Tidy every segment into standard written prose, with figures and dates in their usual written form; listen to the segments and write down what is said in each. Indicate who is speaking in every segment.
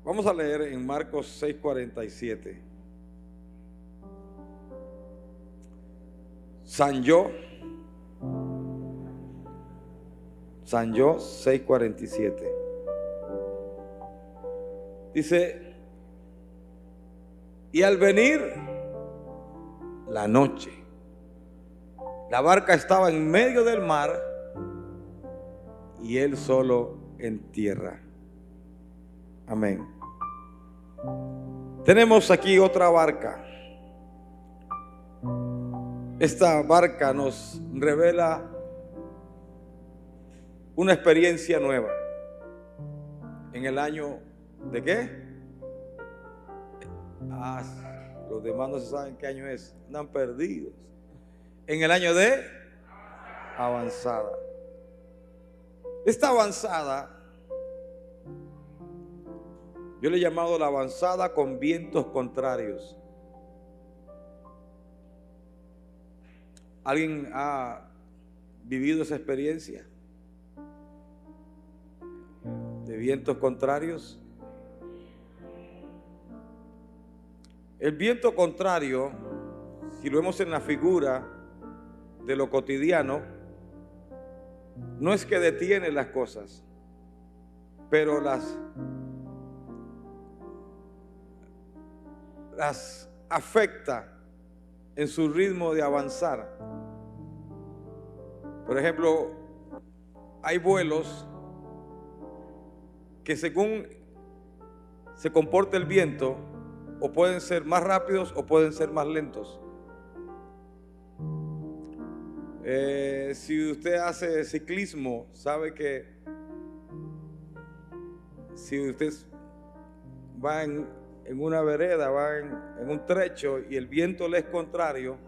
Speaker 1: Vamos a leer en Marcos 6:47. San Yo 6:47. Dice: y al venir la noche, la barca estaba en medio del mar y él solo en tierra. Amén. Tenemos aquí otra barca. Esta barca nos revela una experiencia nueva. En el año ¿de qué? Los demás no se saben qué año es, andan perdidos. En el año de avanzada. Esta avanzada yo le he llamado la avanzada con vientos contrarios. ¿Alguien ha vivido esa experiencia de vientos contrarios? El viento contrario, si lo vemos en la figura de lo cotidiano, no es que detiene las cosas, pero las afecta en su ritmo de avanzar. Por ejemplo, hay vuelos que según se comporta el viento, o pueden ser más rápidos o pueden ser más lentos. Si usted hace ciclismo, sabe que si usted va en una vereda, va en un trecho y el viento le es contrario,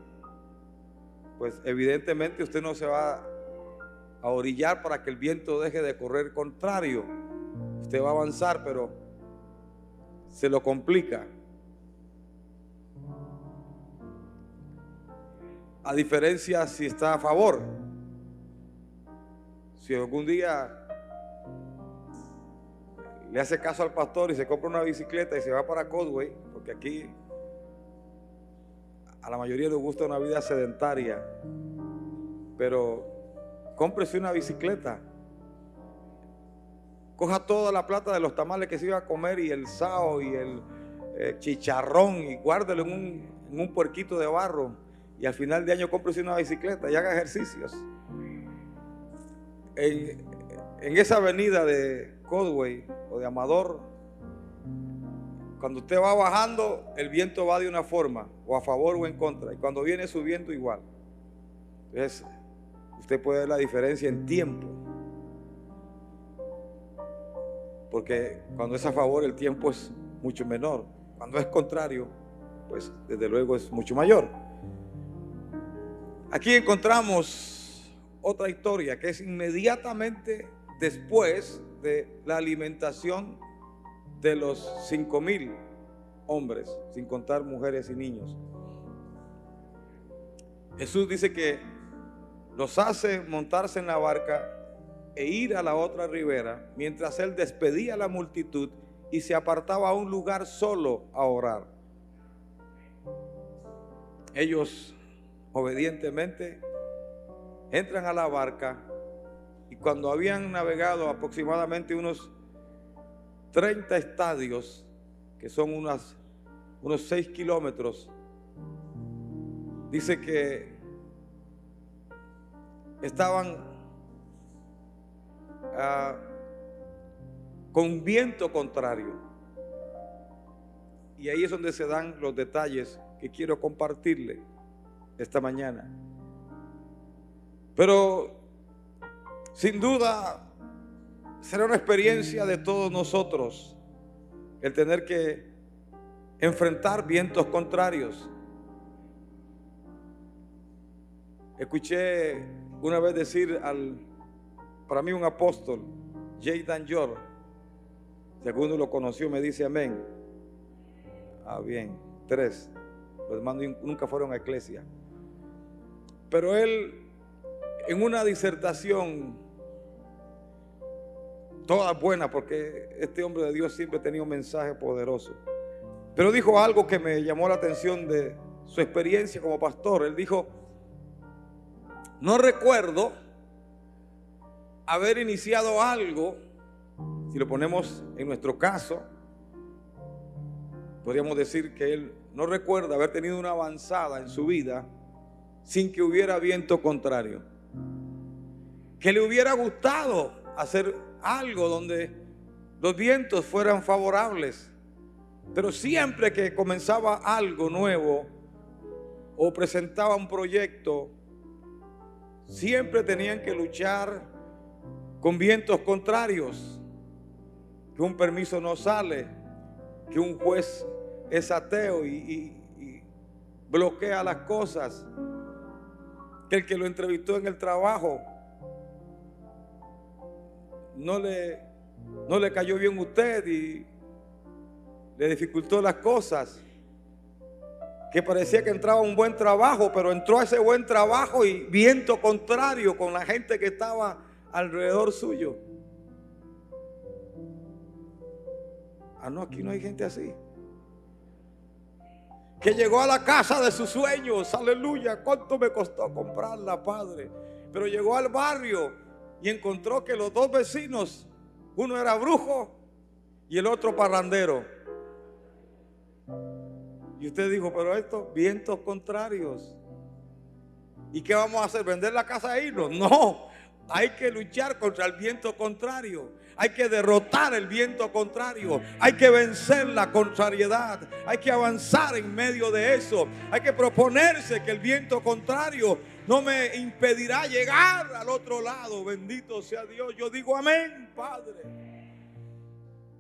Speaker 1: pues evidentemente usted no se va a orillar para que el viento deje de correr contrario. Usted va a avanzar, pero se lo complica. A diferencia si está a favor. Si algún día le hace caso al pastor y se compra una bicicleta y se va para Causeway, porque aquí a la mayoría les gusta una vida sedentaria, pero cómprese una bicicleta, coja toda la plata de los tamales que se iba a comer y el sao y el chicharrón y guárdelo en un puerquito de barro, y al final de año cómprese una bicicleta y haga ejercicios. En esa avenida de Causeway o de Amador, cuando usted va bajando, el viento va de una forma, o a favor o en contra, y cuando viene subiendo igual. Entonces, usted puede ver la diferencia en tiempo, porque cuando es a favor el tiempo es mucho menor, cuando es contrario, pues desde luego es mucho mayor. Aquí encontramos otra historia que es inmediatamente después de la alimentación de los 5,000 hombres, sin contar mujeres y niños. Jesús dice que los hace montarse en la barca e ir a la otra ribera, mientras él despedía a la multitud y se apartaba a un lugar solo a orar. Ellos obedientemente entran a la barca, y cuando habían navegado aproximadamente unos 30 estadios, que son unos 6 kilómetros, dice que estaban con viento contrario. Y ahí es donde se dan los detalles que quiero compartirle esta mañana. Pero sin duda será una experiencia de todos nosotros el tener que enfrentar vientos contrarios. Escuché una vez decir para mí un apóstol, J. Dan Jor, si alguno lo conoció me dice amén. Bien, 3. Los demás nunca fueron a iglesia. Pero él, en una disertación, todas buenas, porque este hombre de Dios siempre tenía un mensaje poderoso. Pero dijo algo que me llamó la atención de su experiencia como pastor. Él dijo: no recuerdo haber iniciado algo, si lo ponemos en nuestro caso, podríamos decir que él no recuerda haber tenido una avanzada en su vida sin que hubiera viento contrario. Que le hubiera gustado hacer algo donde los vientos fueran favorables, pero siempre que comenzaba algo nuevo o presentaba un proyecto, siempre tenían que luchar con vientos contrarios, que un permiso no sale, que un juez es ateo y bloquea las cosas, que el que lo entrevistó en el trabajo no le cayó bien a usted y le dificultó las cosas, que parecía que entraba a un buen trabajo, pero entró a ese buen trabajo y viento contrario con la gente que estaba alrededor suyo. Ah, no, aquí no hay gente así. Que llegó a la casa de sus sueños, aleluya, ¿cuánto me costó comprarla, Padre? Pero llegó al barrio y encontró que los dos vecinos, uno era brujo y el otro parrandero. Y usted dijo: pero estos vientos contrarios, ¿y qué vamos a hacer? ¿Vender la casa e irnos? No, hay que luchar contra el viento contrario. Hay que derrotar el viento contrario. Hay que vencer la contrariedad. Hay que avanzar en medio de eso. Hay que proponerse que el viento contrario no me impedirá llegar al otro lado. Bendito sea Dios. Yo digo amén, Padre.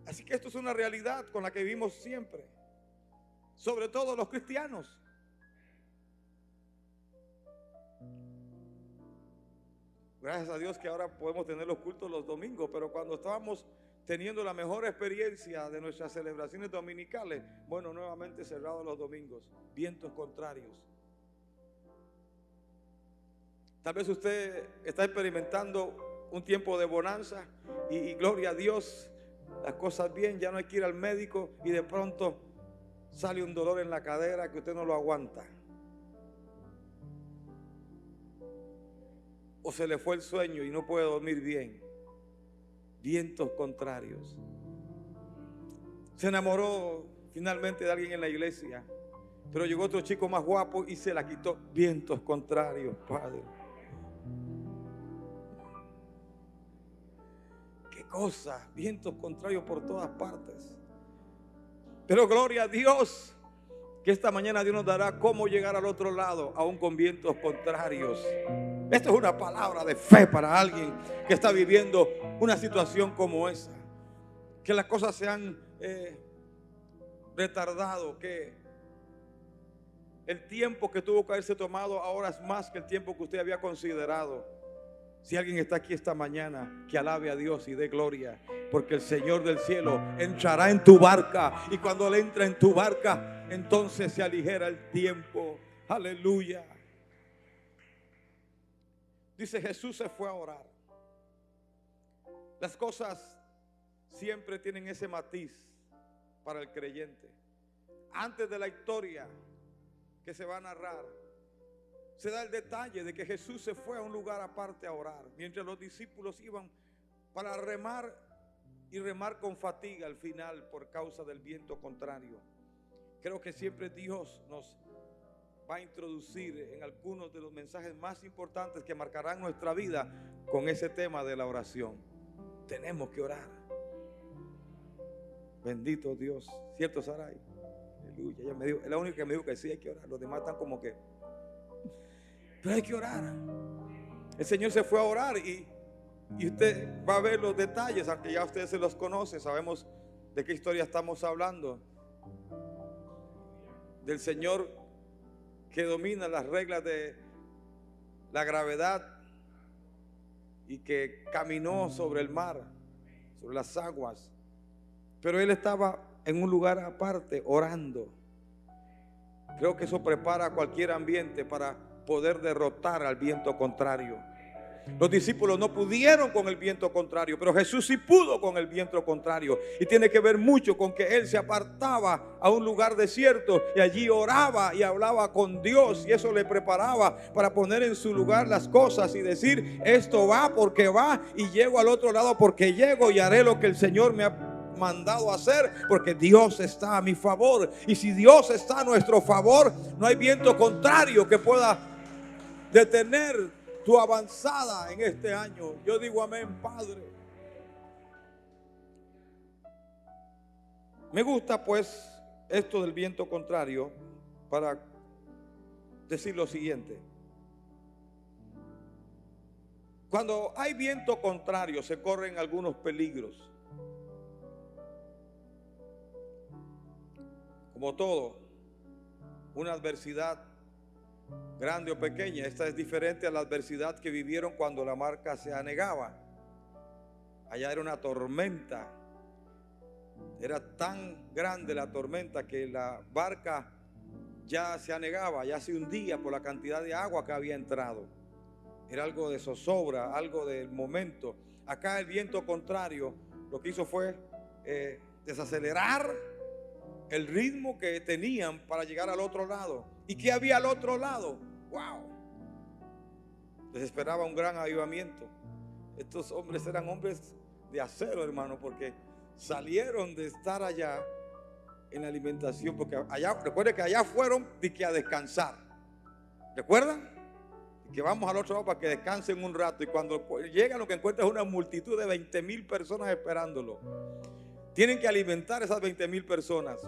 Speaker 1: Así que esto es una realidad con la que vivimos siempre, sobre todo los cristianos. Gracias a Dios que ahora podemos tener los cultos los domingos, pero cuando estábamos teniendo la mejor experiencia de nuestras celebraciones dominicales, bueno, nuevamente cerrados los domingos, vientos contrarios. Tal vez usted está experimentando un tiempo de bonanza y gloria a Dios, las cosas bien, ya no hay que ir al médico y de pronto sale un dolor en la cadera que usted no lo aguanta. O se le fue el sueño y no puede dormir bien. Vientos contrarios. Se enamoró finalmente de alguien en la iglesia, pero llegó otro chico más guapo y se la quitó. Vientos contrarios, Padre. Qué cosa, vientos contrarios por todas partes. Pero gloria a Dios, que esta mañana Dios nos dará cómo llegar al otro lado, aún con vientos contrarios. Esta es una palabra de fe para alguien que está viviendo una situación como esa. Que las cosas se han retardado, que el tiempo que tuvo que haberse tomado ahora es más que el tiempo que usted había considerado. Si alguien está aquí esta mañana, que alabe a Dios y dé gloria, porque el Señor del cielo entrará en tu barca, y cuando Él entra en tu barca, entonces se aligera el tiempo. Aleluya. Dice: Jesús se fue a orar. Las cosas siempre tienen ese matiz para el creyente. Antes de la historia que se va a narrar, se da el detalle de que Jesús se fue a un lugar aparte a orar, mientras los discípulos iban para remar y remar con fatiga al final por causa del viento contrario. Creo que siempre Dios nos va a introducir en algunos de los mensajes más importantes que marcarán nuestra vida con ese tema de la oración. Tenemos que orar. Bendito Dios. ¿Cierto, Saray? Aleluya. Ella me dijo, es la única que me dijo que sí hay que orar. Los demás están como que... Pero hay que orar. El Señor se fue a orar y usted va a ver los detalles, aunque ya ustedes se los conocen. Sabemos de qué historia estamos hablando. Del Señor que domina las reglas de la gravedad y que caminó sobre el mar, sobre las aguas. Pero Él estaba en un lugar aparte orando. Creo que eso prepara cualquier ambiente para poder derrotar al viento contrario. Los discípulos no pudieron con el viento contrario, pero Jesús sí pudo con el viento contrario. Y tiene que ver mucho con que Él se apartaba a un lugar desierto y allí oraba y hablaba con Dios, y eso le preparaba para poner en su lugar las cosas y decir: esto va porque va, y llego al otro lado porque llego, y haré lo que el Señor me ha mandado a hacer, porque Dios está a mi favor. Y si Dios está a nuestro favor, no hay viento contrario que pueda detener tu avanzada en este año. Yo digo amén, Padre. Me gusta pues esto del viento contrario para decir lo siguiente: cuando hay viento contrario se corren algunos peligros. Como todo, una adversidad grande o pequeña, esta es diferente a la adversidad que vivieron cuando la barca se anegaba. Allá era una tormenta, era tan grande la tormenta que la barca ya se anegaba, ya se hundía por la cantidad de agua que había entrado. Era algo de zozobra, algo del momento. Acá el viento contrario lo que hizo fue desacelerar el ritmo que tenían para llegar al otro lado. ¿Y qué había al otro lado? ¡Wow! Les esperaba un gran avivamiento. Estos hombres eran hombres de acero, hermano, porque salieron de estar allá en la alimentación, porque allá, recuerden que allá fueron a descansar. ¿Recuerdan? Que vamos al otro lado para que descansen un rato, y cuando llegan lo que encuentran es una multitud de 20,000 personas esperándolo. Tienen que alimentar esas 20,000 personas.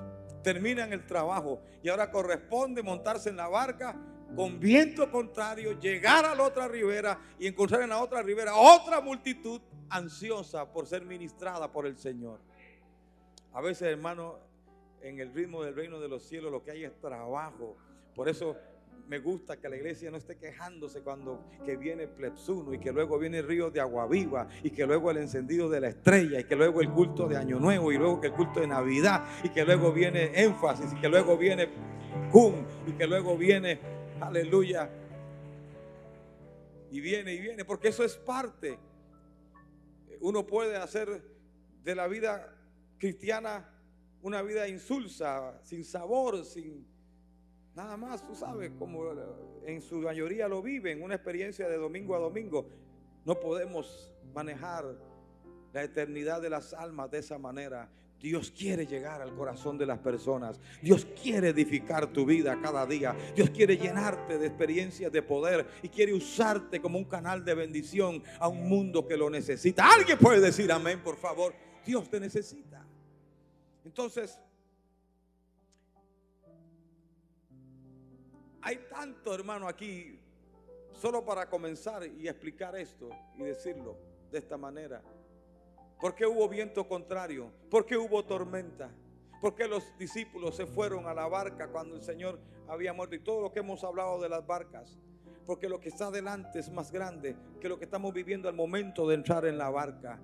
Speaker 1: Terminan el trabajo y ahora corresponde montarse en la barca con viento contrario, llegar a la otra ribera y encontrar en la otra ribera otra multitud ansiosa por ser ministrada por el Señor. A veces, hermano, en el ritmo del reino de los cielos lo que hay es trabajo. Por eso me gusta que la iglesia no esté quejándose cuando que viene Plepsuno, y que luego viene el río de agua viva, y que luego el encendido de la estrella, y que luego el culto de Año Nuevo, y luego que el culto de Navidad, y que luego viene énfasis, y que luego viene cum, y que luego viene aleluya, y viene, porque eso es parte. Uno puede hacer de la vida cristiana una vida insulsa, sin sabor, sin nada más, tú sabes, como en su mayoría lo viven, una experiencia de domingo a domingo. No podemos manejar la eternidad de las almas de esa manera. Dios quiere llegar al corazón de las personas. Dios quiere edificar tu vida cada día. Dios quiere llenarte de experiencias de poder y quiere usarte como un canal de bendición a un mundo que lo necesita. ¿Alguien puede decir amén, por favor? Dios te necesita. Entonces, hay tanto, hermano, aquí, solo para comenzar y explicar esto y decirlo de esta manera. ¿Por qué hubo viento contrario? ¿Por qué hubo tormenta? ¿Por qué los discípulos se fueron a la barca cuando el Señor había muerto? Y todo lo que hemos hablado de las barcas. Porque lo que está adelante es más grande que lo que estamos viviendo al momento de entrar en la barca.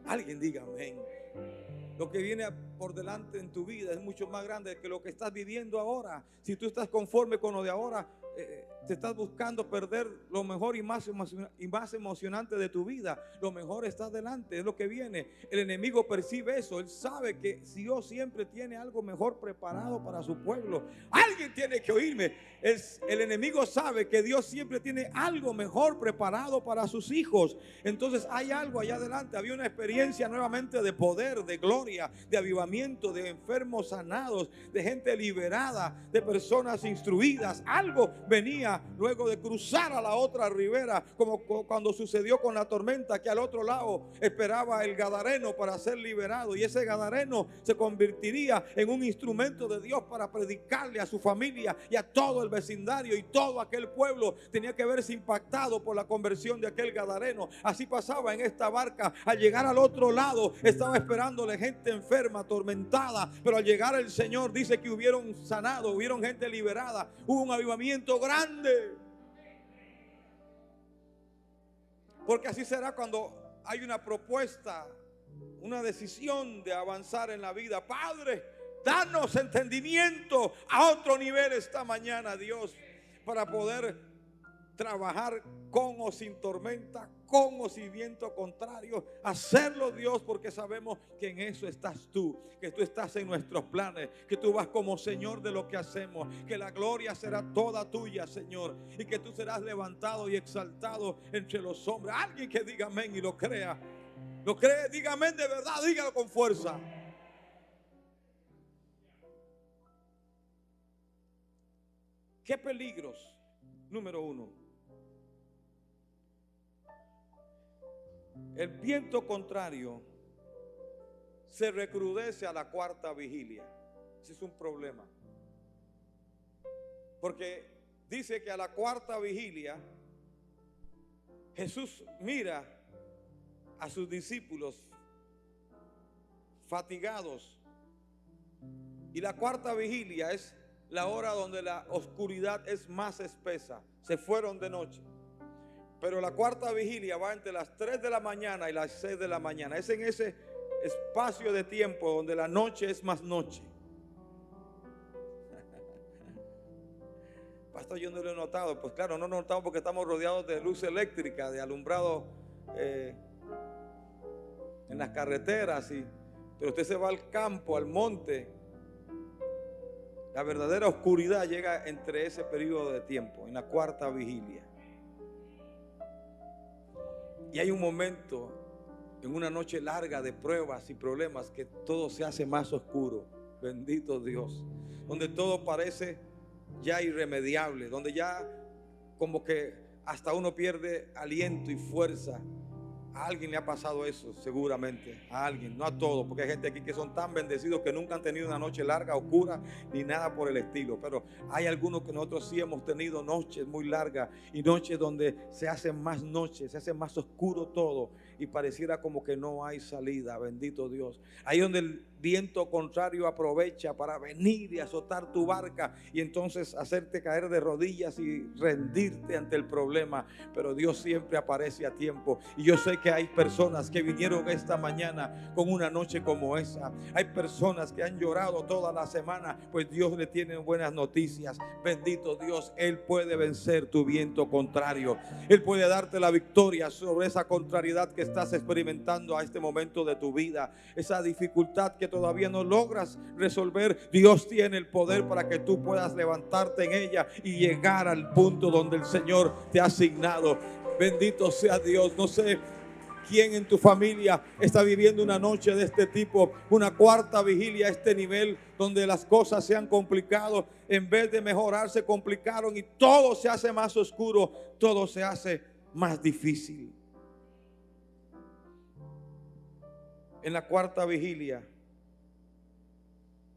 Speaker 1: Alguien diga amén. Lo que viene por delante en tu vida es mucho más grande que lo que estás viviendo ahora. Si tú estás conforme con lo de ahora, te estás buscando perder lo mejor y más emocionante de tu vida. Lo mejor está delante, es lo que viene. El enemigo percibe eso. Él sabe que Dios siempre tiene algo mejor preparado para su pueblo. Alguien tiene que oírme. El enemigo sabe que Dios siempre tiene algo mejor preparado para sus hijos. Entonces hay algo allá adelante. Había una experiencia nuevamente de poder, de gloria, de avivamiento, de enfermos sanados, de gente liberada, de personas instruidas. Algo venía luego de cruzar a la otra ribera, como cuando sucedió con la tormenta, que al otro lado esperaba el gadareno para ser liberado, y ese gadareno se convertiría en un instrumento de Dios para predicarle a su familia y a todo el vecindario, y todo aquel pueblo tenía que verse impactado por la conversión de aquel gadareno. Así pasaba en esta barca. Al llegar al otro lado estaba esperándole gente enferma, atormentada, pero al llegar el Señor dice que hubieron sanado, hubieron gente liberada, hubo un avivamiento grande. Porque así será cuando hay una propuesta, una decisión de avanzar en la vida. Padre, danos entendimiento a otro nivel esta mañana, Dios, para poder trabajar con o sin tormenta, con o sin viento contrario, hacerlo, Dios, porque sabemos que en eso estás tú, que tú estás en nuestros planes, que tú vas como Señor de lo que hacemos, que la gloria será toda tuya, Señor, y que tú serás levantado y exaltado entre los hombres. Alguien que diga amén y lo crea. ¿Lo cree? Diga amén de verdad, dígalo con fuerza. ¿Qué peligros? Número uno, el viento contrario se recrudece a la cuarta vigilia. Ese es un problema. Porque dice que a la cuarta vigilia Jesús mira a sus discípulos fatigados. Y la cuarta vigilia es la hora donde la oscuridad es más espesa. Se fueron de noche. Pero la cuarta vigilia va entre las 3 de la mañana y las 6 de la mañana. Es en ese espacio de tiempo donde la noche es más noche. Pastor, yo no lo he notado. Pues claro, no lo notamos porque estamos rodeados de luz eléctrica, de alumbrado en las carreteras. Pero usted se va al campo, al monte. La verdadera oscuridad llega entre ese periodo de tiempo, en la cuarta vigilia. Y hay un momento en una noche larga de pruebas y problemas que todo se hace más oscuro. Bendito Dios. Donde todo parece ya irremediable, donde ya como que hasta uno pierde aliento y fuerza. A alguien le ha pasado eso, seguramente. A alguien, no a todos, porque hay gente aquí que son tan bendecidos que nunca han tenido una noche larga, oscura, ni nada por el estilo. Pero hay algunos que nosotros sí hemos tenido noches muy largas y noches donde se hacen más noches, se hace más oscuro todo y pareciera como que no hay salida. Bendito Dios. Ahí donde el viento contrario aprovecha para venir y azotar tu barca y entonces hacerte caer de rodillas y rendirte ante el problema. Pero Dios siempre aparece a tiempo. Y yo sé que hay personas que vinieron esta mañana con una noche como esa. Hay personas que han llorado toda la semana, pues Dios le tiene buenas noticias. Bendito Dios, Él puede vencer tu viento contrario. Él puede darte la victoria sobre esa contrariedad que estás experimentando a este momento de tu vida. Esa dificultad que todavía no logras resolver, Dios tiene el poder para que tú puedas levantarte en ella y llegar al punto donde el Señor te ha asignado. Bendito sea Dios. No sé quién en tu familia está viviendo una noche de este tipo, una cuarta vigilia a este nivel, donde las cosas se han complicado, en vez de mejorar se complicaron y todo se hace más oscuro, todo se hace más difícil. En la cuarta vigilia,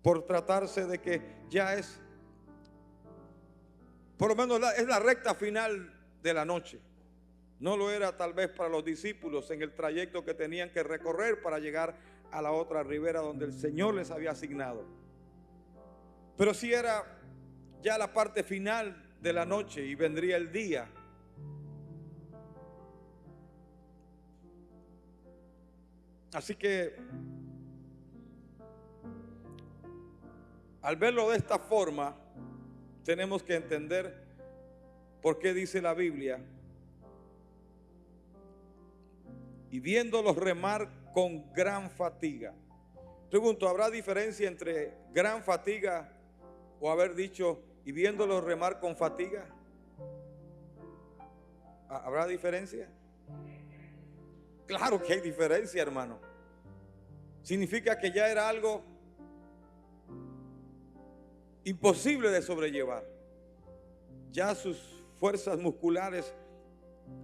Speaker 1: por tratarse de que ya es, por lo menos es la recta final de la noche. No lo era tal vez para los discípulos en el trayecto que tenían que recorrer para llegar a la otra ribera donde el Señor les había asignado. Pero sí era ya la parte final de la noche y vendría el día. Así que al verlo de esta forma, tenemos que entender por qué dice la Biblia: y viéndolos remar con gran fatiga. Pregunto, ¿habrá diferencia entre gran fatiga o haber dicho y viéndolos remar con fatiga? ¿Habrá diferencia? Claro que hay diferencia, hermano. Significa que ya era algo imposible de sobrellevar. Ya sus fuerzas musculares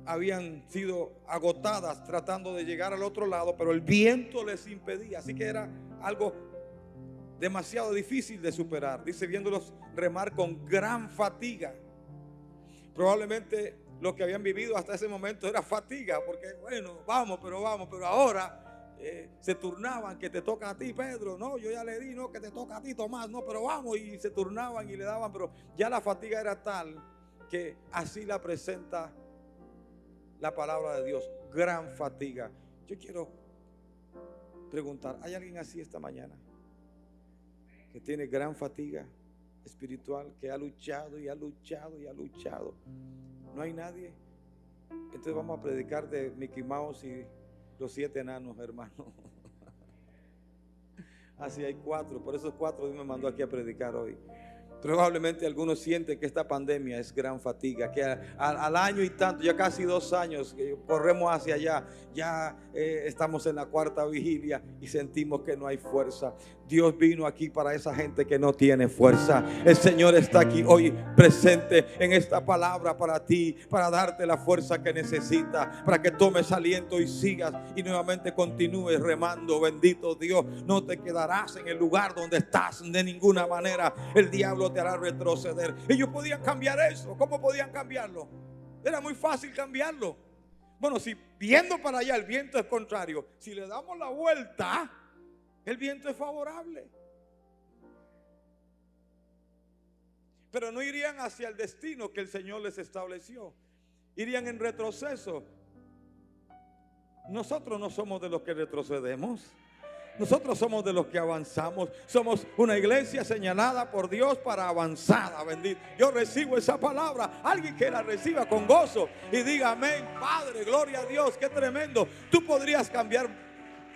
Speaker 1: habían sido agotadas tratando de llegar al otro lado, pero el viento les impedía. Así que era algo demasiado difícil de superar. Dice, viéndolos remar con gran fatiga. Probablemente lo que habían vivido hasta ese momento era fatiga, porque bueno, vamos, pero ahora se turnaban, que te toca a ti, Pedro, no, yo ya le di, no, que te toca a ti, Tomás, no, pero vamos, y se turnaban y le daban, pero ya la fatiga era tal que así la presenta la palabra de Dios, gran fatiga. Yo quiero preguntar, ¿hay alguien así esta mañana que tiene gran fatiga espiritual, que ha luchado y ha luchado y ha luchado? ¿No hay nadie? Entonces vamos a predicar de Mickey Mouse y los 7 enanos, hermano. Así hay 4, por esos 4 Dios me mandó aquí a predicar hoy. Probablemente algunos sienten que esta pandemia es gran fatiga, que al año y tanto, ya casi 2 años que corremos hacia allá, ya estamos en la 4ª vigilia y sentimos que no hay fuerza. Dios vino aquí para esa gente que no tiene fuerza. El Señor está aquí hoy presente en esta palabra para ti, para darte la fuerza que necesitas, para que tomes aliento y sigas y nuevamente continúes remando. Bendito Dios, no te quedarás en el lugar donde estás de ninguna manera. El diablo te hará retroceder. Ellos podían cambiar eso. ¿Cómo podían cambiarlo? Era muy fácil cambiarlo. Bueno, si viendo para allá el viento es contrario, si le damos la vuelta, el viento es favorable. Pero no irían hacia el destino que el Señor les estableció. Irían en retroceso. Nosotros no somos de los que retrocedemos. Nosotros somos de los que avanzamos. Somos una iglesia señalada por Dios para avanzada. Bendito. Yo recibo esa palabra. Alguien que la reciba con gozo y diga amén. Padre, gloria a Dios. Qué tremendo. Tú podrías cambiar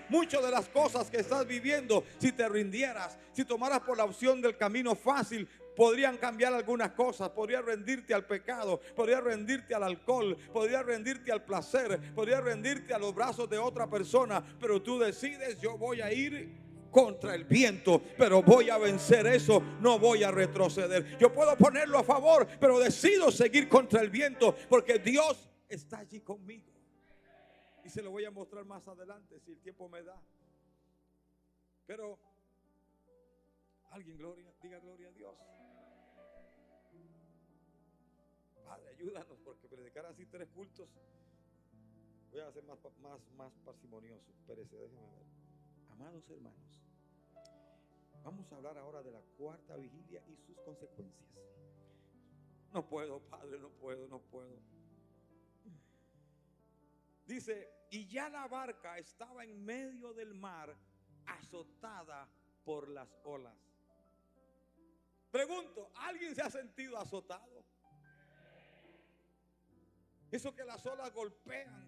Speaker 1: muchas de las cosas que estás viviendo si te rindieras. Si tomaras por la opción del camino fácil, podrían cambiar algunas cosas. Podrías rendirte al pecado, podrías rendirte al alcohol, podrías rendirte al placer, podrías rendirte a los brazos de otra persona. Pero tú decides: yo voy a ir contra el viento, pero voy a vencer eso, no voy a retroceder. Yo puedo ponerlo a favor, pero decido seguir contra el viento porque Dios está allí conmigo. Y se lo voy a mostrar más adelante si el tiempo me da. Pero alguien diga gloria a Dios. Padre, ayúdanos, porque predicar así 3 cultos, voy a ser más parsimonioso. Espérese, déjeme ver. Amados hermanos, vamos a hablar ahora de la 4ª vigilia y sus consecuencias. No puedo, Padre, no puedo. Dice: y ya la barca estaba en medio del mar, azotada por las olas. Pregunto, ¿alguien se ha sentido azotado? Eso que las olas golpean,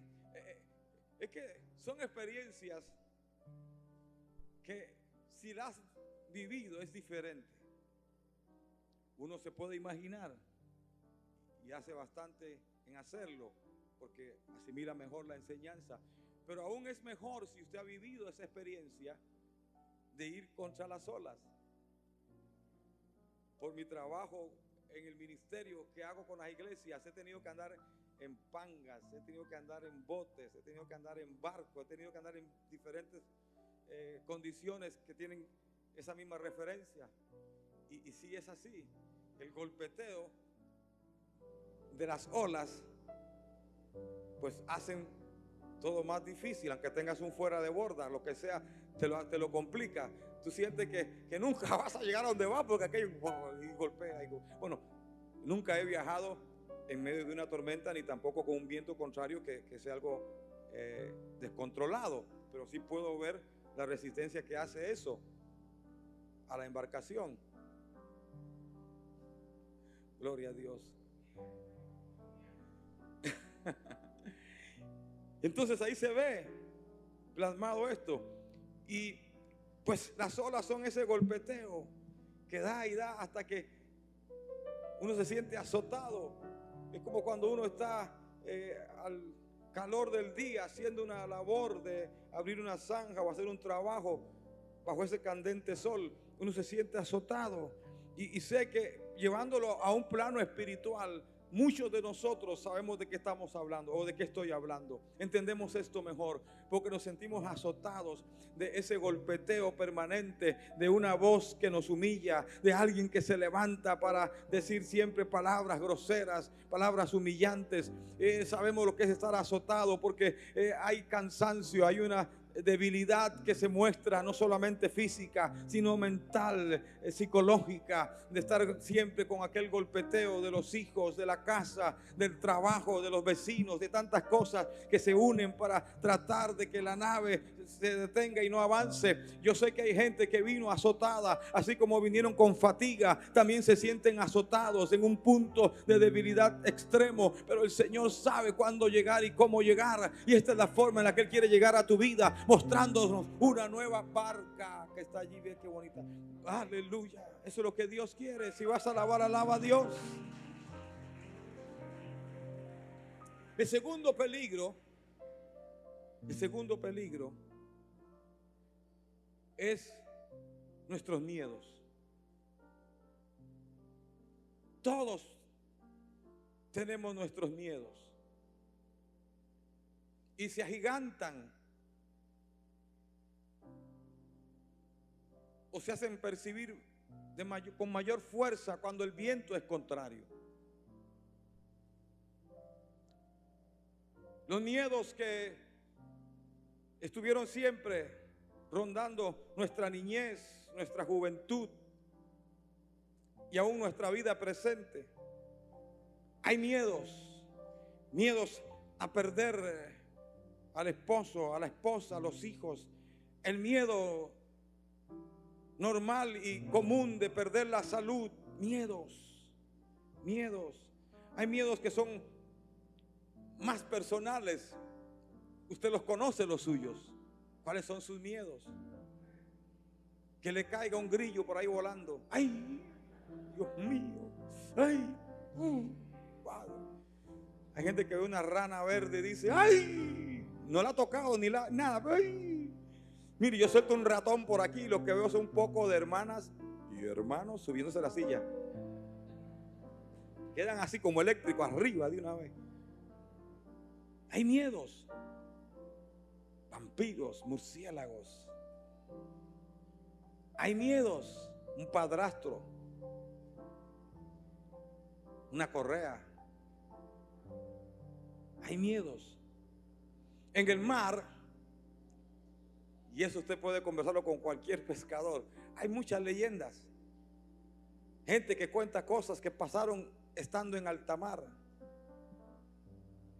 Speaker 1: es que son experiencias que si las has vivido es diferente. Uno se puede imaginar y hace bastante en hacerlo, porque asimila mejor la enseñanza. Pero aún es mejor si usted ha vivido esa experiencia de ir contra las olas. Por mi trabajo en el ministerio que hago con las iglesias, he tenido que andar en pangas, he tenido que andar en botes, he tenido que andar en barcos, he tenido que andar en diferentes condiciones que tienen esa misma referencia. Y si es así, el golpeteo de las olas pues hacen todo más difícil. Aunque tengas un fuera de borda, lo que sea, te lo complica. Tú sientes que nunca vas a llegar a donde vas, porque aquello y golpea. Bueno, nunca he viajado en medio de una tormenta, ni tampoco con un viento contrario que sea algo descontrolado, pero sí puedo ver la resistencia que hace eso a la embarcación. Gloria a Dios. Entonces ahí se ve plasmado esto. Y pues las olas son ese golpeteo que da y da hasta que uno se siente azotado. Es como cuando uno está al calor del día haciendo una labor de abrir una zanja o hacer un trabajo bajo ese candente sol. Uno se siente azotado. Y sé que llevándolo a un plano espiritual, muchos de nosotros sabemos de qué estamos hablando o de qué estoy hablando. Entendemos esto mejor porque nos sentimos azotados de ese golpeteo permanente, de una voz que nos humilla, de alguien que se levanta para decir siempre palabras groseras, palabras humillantes. Sabemos lo que es estar azotado porque hay cansancio, hay una debilidad que se muestra no solamente física, sino mental, psicológica, de estar siempre con aquel golpeteo de los hijos, de la casa, del trabajo, de los vecinos, de tantas cosas que se unen para tratar de que la nave se detenga y no avance. Yo sé que hay gente que vino azotada, así como vinieron con fatiga, también se sienten azotados en un punto de debilidad extremo, pero el Señor sabe cuándo llegar y cómo llegar, y esta es la forma en la que Él quiere llegar a tu vida, mostrándonos una nueva barca que está allí. Ve qué bonita. Aleluya. Eso es lo que Dios quiere. Si vas a alabar, alaba a Dios. El segundo peligro es nuestros miedos. Todos tenemos nuestros miedos y se agigantan o se hacen percibir con mayor fuerza cuando el viento es contrario. Los miedos que estuvieron siempre rondando nuestra niñez, nuestra juventud y aún nuestra vida presente. Hay miedos a perder al esposo, a la esposa, a los hijos. El miedo normal y común de perder la salud. Miedos. Hay miedos que son más personales. Usted los conoce, los suyos. ¿Cuáles son sus miedos? Que le caiga un grillo por ahí volando. ¡Ay! Dios mío. ¡Ay! Padre. Hay gente que ve una rana verde y dice: ¡ay! No la ha tocado ni nada. ¡Ay! Mire, yo suelto un ratón por aquí y lo que veo son un poco de hermanas y hermanos subiéndose a la silla. Quedan así como eléctricos arriba de una vez. Hay miedos. Vampiros, murciélagos. Hay miedos. Un padrastro, una correa. Hay miedos. En el mar, y eso usted puede conversarlo con cualquier pescador, hay muchas leyendas. Gente que cuenta cosas que pasaron estando en alta mar,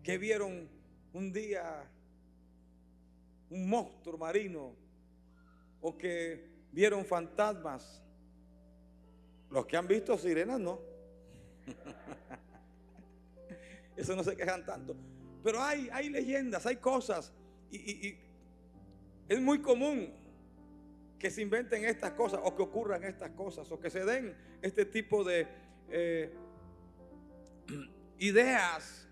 Speaker 1: que vieron un día un monstruo marino, o que vieron fantasmas. Los que han visto sirenas no. Eso no se quejan tanto. Pero hay leyendas, hay cosas, y es muy común que se inventen estas cosas, o que ocurran estas cosas, o que se den este tipo de ideas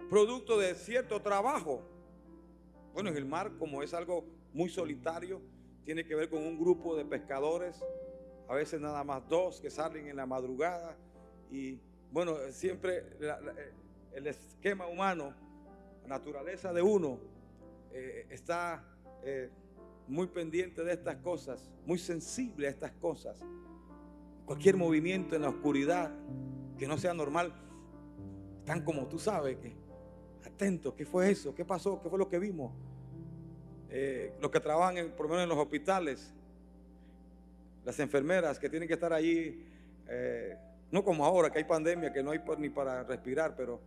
Speaker 1: producto de cierto trabajo. Bueno, en el mar, como es algo muy solitario, tiene que ver con un grupo de pescadores, a veces nada más dos, que salen en la madrugada. Y bueno, siempre el esquema humano, la naturaleza de uno está muy pendiente de estas cosas, muy sensible a estas cosas. Cualquier movimiento en la oscuridad que no sea normal, están como tú sabes, que atentos. ¿Qué fue eso? ¿Qué pasó? ¿Qué fue lo que vimos? Los que trabajan por lo menos en los hospitales, las enfermeras que tienen que estar allí, no como ahora que hay pandemia, que no hay ni para respirar, pero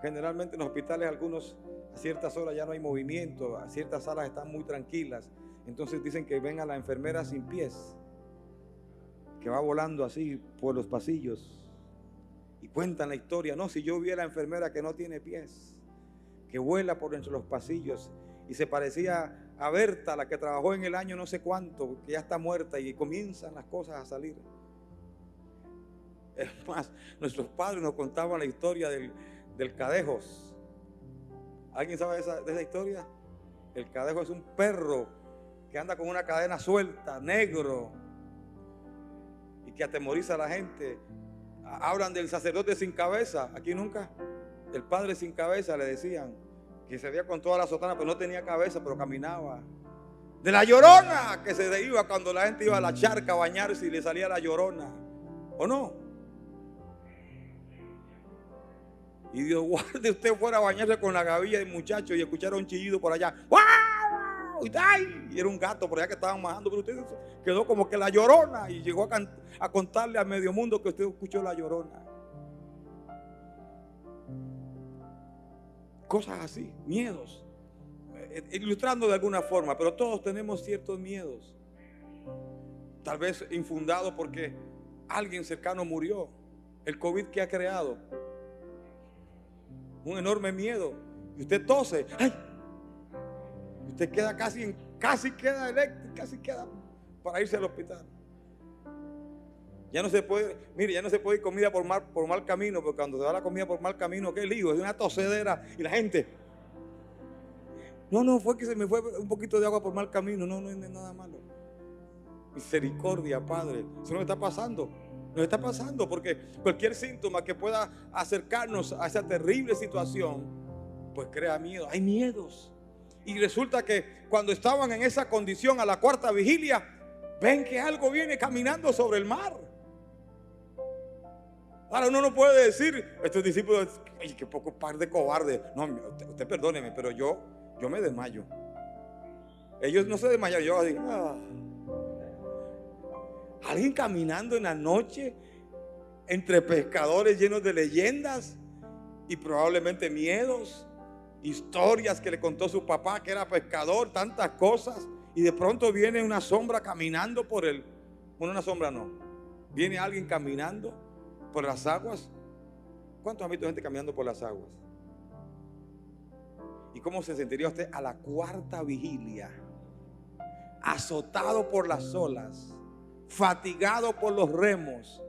Speaker 1: generalmente en los hospitales algunos a ciertas horas ya no hay movimiento, a ciertas salas están muy tranquilas. Entonces dicen que ven a la enfermera sin pies, que va volando así por los pasillos, y cuentan la historia. No, si yo vi a la enfermera que no tiene pies, que vuela por entre los pasillos, y se parecía a Berta, la que trabajó en el año no sé cuánto, que ya está muerta, y comienzan las cosas a salir. Es más, nuestros padres nos contaban la historia del Cadejos. ¿Alguien sabe de esa historia? El Cadejo es un perro que anda con una cadena suelta, negro, y que atemoriza a la gente. Hablan del sacerdote sin cabeza. Aquí nunca. El padre sin cabeza, le decían, que se veía con toda la sotana, pero no tenía cabeza, pero caminaba. De la Llorona, que se iba cuando la gente iba a la charca a bañarse y le salía la Llorona, ¿o no? Y Dios guarde, usted fuera a bañarse con la gavilla del muchacho y escuchara un chillido por allá. ¡Wow! Y era un gato por allá que estaban majando, pero usted quedó como que la Llorona, y llegó a contarle a medio mundo que usted escuchó la Llorona. Cosas así, miedos. ilustrando de alguna forma, pero todos tenemos ciertos miedos. Tal vez infundado porque alguien cercano murió. El COVID que ha creado un enorme miedo. Y usted tose, ¡ay! Usted queda casi queda eléctrico, casi queda para irse al hospital. Ya no se puede, mire, ya no se puede ir comida por mal camino, porque cuando se da la comida por mal camino, qué lío, es una tosedera y la gente. No, fue que se me fue un poquito de agua por mal camino, no es nada malo. Misericordia, Padre, eso nos está pasando. Nos está pasando porque cualquier síntoma que pueda acercarnos a esa terrible situación, pues crea miedo. Hay miedos. Y resulta que cuando estaban en esa condición a la cuarta vigilia, ven que algo viene caminando sobre el mar. Ahora uno no puede decir, estos discípulos, ay, qué poco par de cobardes. No, usted perdóneme, pero yo me desmayo. Ellos no se desmayaron, yo así, alguien caminando en la noche entre pescadores llenos de leyendas y probablemente miedos, historias que le contó su papá que era pescador, tantas cosas, y de pronto viene una sombra caminando por él. Bueno, una sombra no, viene alguien caminando por las aguas. ¿Cuántos han visto gente caminando por las aguas? ¿Y cómo se sentiría usted a la cuarta vigilia, azotado por las olas, fatigado por los remos,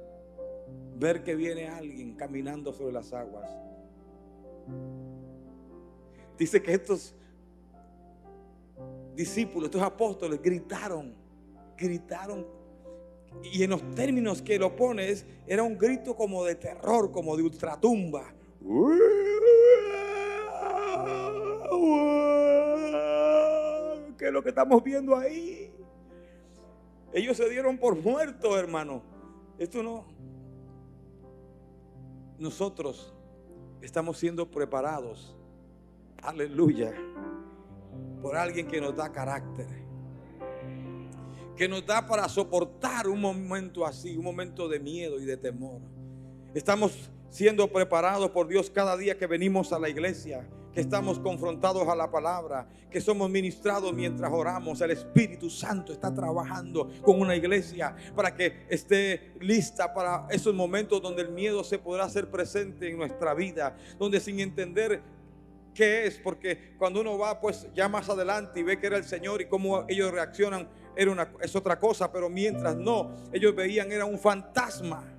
Speaker 1: ver que viene alguien caminando sobre las aguas? Dice que estos discípulos, estos apóstoles gritaron, y en los términos que lo pones era un grito como de terror, como de ultratumba. ¿Qué es lo que estamos viendo ahí? Ellos se dieron por muertos, hermano. Esto no. Nosotros estamos siendo preparados, aleluya, por alguien que nos da carácter, que nos da para soportar un momento así, un momento de miedo y de temor. Estamos siendo preparados por Dios cada día que venimos a la iglesia, que estamos confrontados a la palabra, que somos ministrados mientras oramos. El Espíritu Santo está trabajando con una iglesia para que esté lista para esos momentos donde el miedo se podrá hacer presente en nuestra vida, donde sin entender qué es, porque cuando uno va pues ya más adelante y ve que era el Señor y cómo ellos reaccionan, es otra cosa, pero mientras no, ellos veían era un fantasma.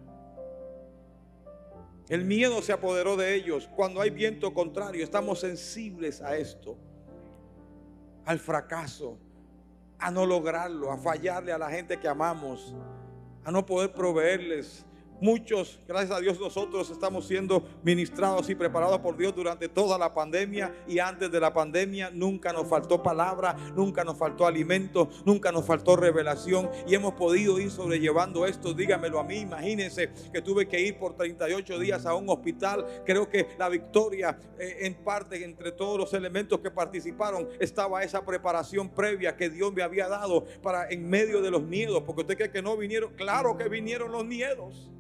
Speaker 1: El miedo se apoderó de ellos. Cuando hay viento contrario, estamos sensibles a esto, al fracaso, a no lograrlo, a fallarle a la gente que amamos, a no poder proveerles. Muchos, gracias a Dios, nosotros estamos siendo ministrados y preparados por Dios durante toda la pandemia y antes de la pandemia. Nunca nos faltó palabra, nunca nos faltó alimento, nunca nos faltó revelación y hemos podido ir sobrellevando esto. Dígamelo a mí, imagínense que tuve que ir por 38 días a un hospital. Creo que la victoria en parte entre todos los elementos que participaron estaba esa preparación previa que Dios me había dado para en medio de los miedos. Porque usted cree que no vinieron, claro que vinieron los miedos.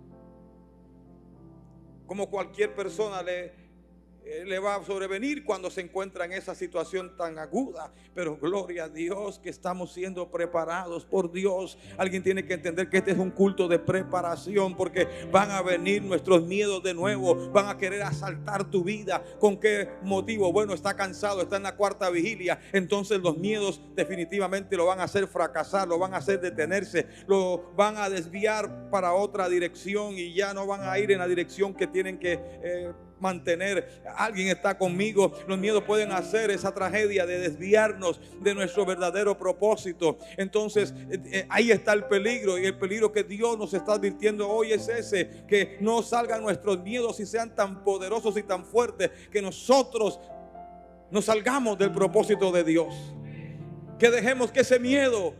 Speaker 1: Como cualquier persona le va a sobrevenir cuando se encuentra en esa situación tan aguda. Pero gloria a Dios que estamos siendo preparados por Dios. Alguien tiene que entender que este es un culto de preparación, porque van a venir nuestros miedos de nuevo. Van a querer asaltar tu vida. ¿Con qué motivo? Bueno, está cansado, está en la cuarta vigilia. Entonces los miedos definitivamente lo van a hacer fracasar, lo van a hacer detenerse, lo van a desviar para otra dirección y ya no van a ir en la dirección que tienen que mantener. Alguien está conmigo. Los miedos pueden hacer esa tragedia de desviarnos de nuestro verdadero propósito. Entonces ahí está el peligro, y el peligro que Dios nos está advirtiendo hoy es ese: que no salgan nuestros miedos y sean tan poderosos y tan fuertes que nosotros nos salgamos del propósito de Dios, que dejemos que ese miedo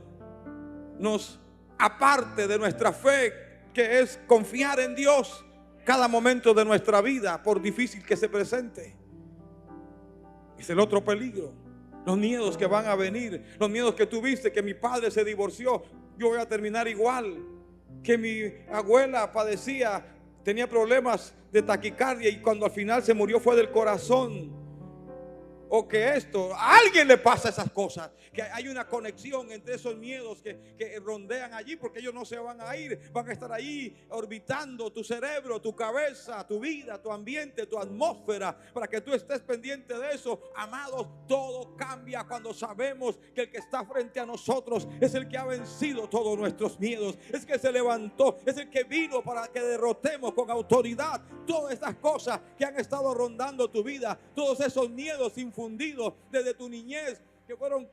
Speaker 1: nos aparte de nuestra fe, que es confiar en Dios cada momento de nuestra vida, por difícil que se presente. Es el otro peligro. Los miedos que van a venir, los miedos que tuviste, que mi padre se divorció, yo voy a terminar igual, que mi abuela padecía, tenía problemas de taquicardia y cuando al final se murió fue del corazón. o que esto, a alguien le pasa esas cosas, que hay una conexión entre esos miedos que rondean allí, porque ellos no se van a ir, van a estar ahí orbitando tu cerebro, tu cabeza, tu vida, tu ambiente, tu atmósfera, para que tú estés pendiente de eso. Amados, todo cambia cuando sabemos que el que está frente a nosotros es el que ha vencido todos nuestros miedos, es que se levantó, es el que vino para que derrotemos con autoridad todas estas cosas que han estado rondando tu vida, todos esos miedos infundidos desde tu niñez, que fueron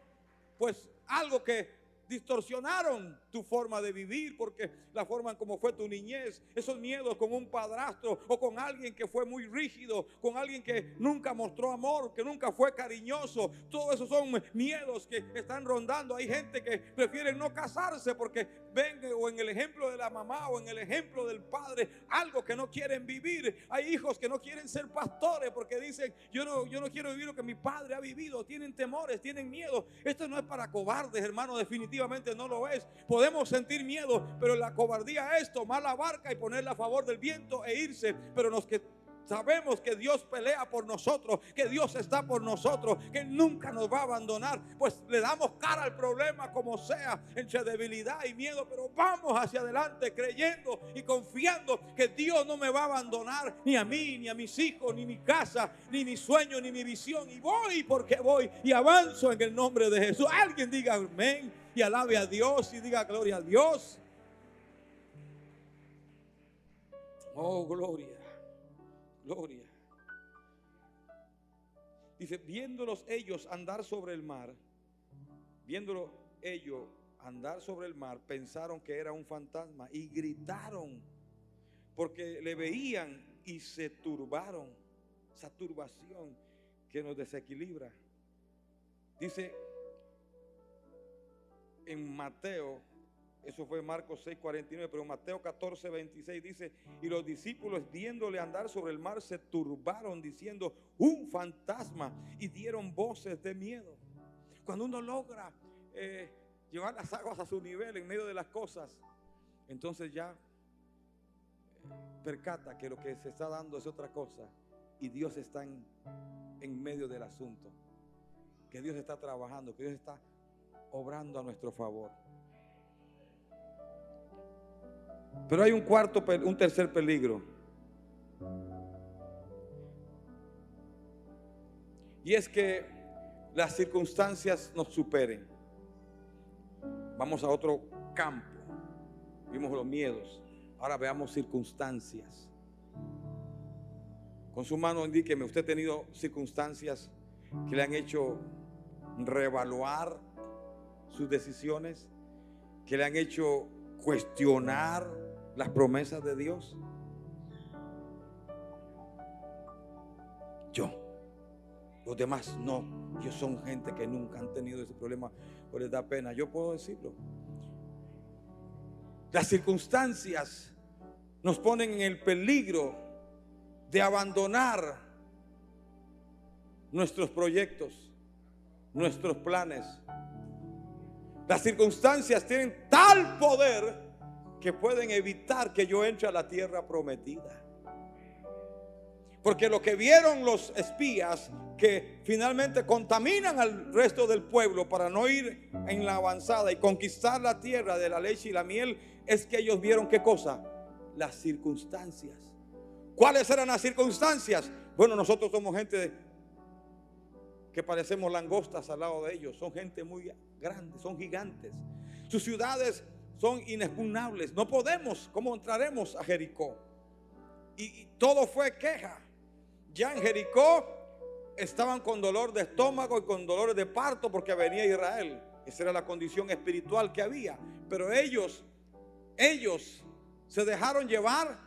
Speaker 1: pues algo que distorsionaron tu forma de vivir, porque la forma en cómo fue tu niñez, esos miedos con un padrastro o con alguien que fue muy rígido, con alguien que nunca mostró amor, que nunca fue cariñoso, todos esos son miedos que están rondando. Hay gente que prefiere no casarse porque ven o en el ejemplo de la mamá o en el ejemplo del padre algo que no quieren vivir. Hay hijos que no quieren ser pastores porque dicen yo no quiero vivir lo que mi padre ha vivido. Tienen temores, tienen miedo. Esto no es para cobardes, hermano, definitivamente no lo es. Podemos sentir miedo, pero la cobardía es tomar la barca y ponerla a favor del viento e irse. Pero los que sabemos que Dios pelea por nosotros, que Dios está por nosotros, que nunca nos va a abandonar, pues le damos cara al problema como sea, entre debilidad y miedo, pero vamos hacia adelante creyendo y confiando que Dios no me va a abandonar, ni a mí, ni a mis hijos, ni mi casa, ni mi sueño, ni mi visión. Y voy porque voy y avanzo en el nombre de Jesús. Alguien diga amén y alabe a Dios y diga gloria a Dios. Oh, gloria. Gloria. Dice, viéndolos ellos andar sobre el mar, viéndolo ellos andar sobre el mar, pensaron que era un fantasma y gritaron porque le veían y se turbaron. Esa turbación que nos desequilibra. Dice en Mateo, eso fue Marcos 6:49, pero Mateo 14:26 dice, y los discípulos viéndole andar sobre el mar se turbaron diciendo, un fantasma, y dieron voces de miedo. Cuando uno logra llevar las aguas a su nivel en medio de las cosas, entonces ya percata que lo que se está dando es otra cosa y Dios está en medio del asunto, que Dios está trabajando, que Dios está obrando a nuestro favor. Pero hay un tercer peligro. Y es que las circunstancias nos superen. Vamos a otro campo. Vimos los miedos. Ahora veamos circunstancias. Con su mano indíqueme, ¿usted ha tenido circunstancias que le han hecho reevaluar sus decisiones? ¿Que le han hecho cuestionar las promesas de Dios? Yo, los demás no. Ellos son gente que nunca han tenido ese problema o les da pena. Yo puedo decirlo. Las circunstancias nos ponen en el peligro de abandonar nuestros proyectos, nuestros planes. Las circunstancias tienen tal poder que pueden evitar que yo entre a la tierra prometida. Porque lo que vieron los espías, que finalmente contaminan al resto del pueblo para no ir en la avanzada y conquistar la tierra de la leche y la miel, es que ellos vieron ¿qué cosa? Las circunstancias. ¿Cuáles eran las circunstancias? Bueno, nosotros somos gente que parecemos langostas al lado de ellos. Son gente muy grande, son gigantes. Sus ciudades son inexpugnables. No podemos, ¿cómo entraremos a Jericó? Y todo fue queja. Ya en Jericó estaban con dolor de estómago y con dolores de parto porque venía Israel. Esa era la condición espiritual que había. Pero ellos se dejaron llevar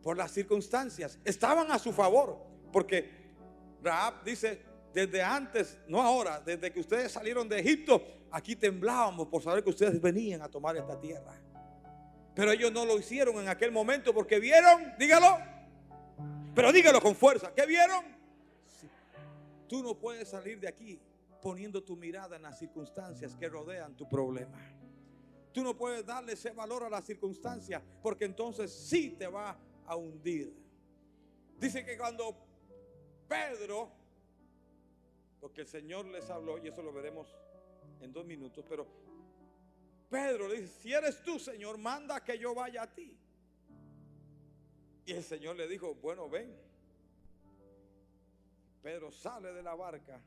Speaker 1: por las circunstancias. Estaban a su favor, porque Rahab dice, desde antes, no ahora, desde que ustedes salieron de Egipto, aquí temblábamos por saber que ustedes venían a tomar esta tierra. Pero ellos no lo hicieron en aquel momento porque vieron, dígalo, pero dígalo con fuerza, ¿qué vieron? Sí. Tú no puedes salir de aquí poniendo tu mirada en las circunstancias que rodean tu problema. Tú no puedes darle ese valor a las circunstancias, porque entonces sí te va a hundir. Dice que cuando Pedro porque el Señor les habló, y eso lo veremos en 2 minutos, pero Pedro le dice: si eres tú, Señor, manda que yo vaya a ti. Y el Señor le dijo: bueno, ven. Pedro sale de la barca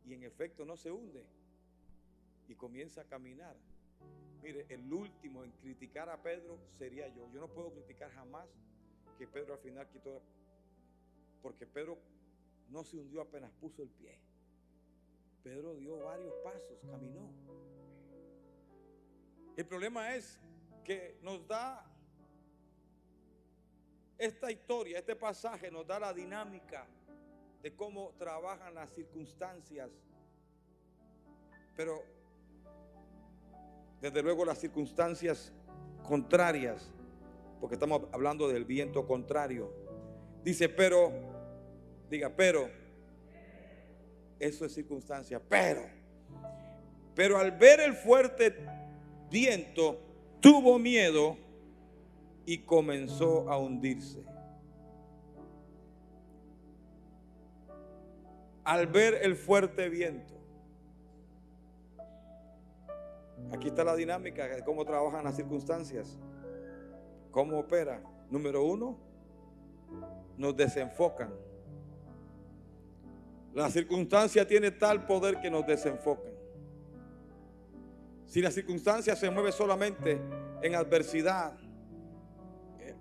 Speaker 1: y en efecto no se hunde y comienza a caminar. Mire, el último en criticar a Pedro sería yo. Yo no puedo criticar jamás que Pedro al final quitó, porque Pedro no se hundió apenas puso el pie. Pedro dio varios pasos, caminó. El problema es que nos da esta historia, este pasaje nos da la dinámica de cómo trabajan las circunstancias, pero desde luego las circunstancias contrarias, porque estamos hablando del viento contrario. Dice, pero, diga, pero, eso es circunstancia, pero al ver el fuerte viento, tuvo miedo y comenzó a hundirse. Al ver el fuerte viento. Aquí está la dinámica de cómo trabajan las circunstancias, cómo opera. Número 1, nos desenfocan. La circunstancia tiene tal poder que nos desenfocan. Si la circunstancia se mueve solamente en adversidad,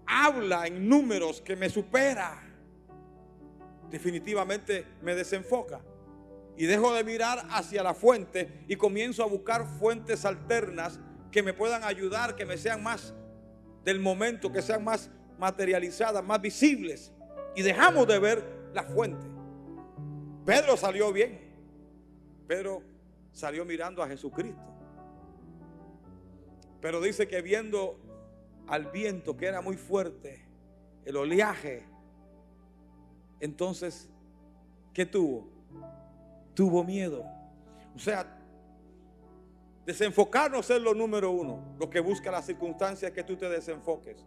Speaker 1: habla en números que me supera, definitivamente me desenfoca y dejo de mirar hacia la fuente y comienzo a buscar fuentes alternas que me puedan ayudar, que me sean más del momento, que sean más materializadas, más visibles, y dejamos de ver la fuente. Pedro salió bien. Pedro salió mirando a Jesucristo, pero dice que viendo al viento que era muy fuerte, el oleaje, entonces, ¿qué tuvo? Tuvo miedo. O sea, desenfocarnos es lo número 1. Lo que busca la circunstancia es que tú te desenfoques.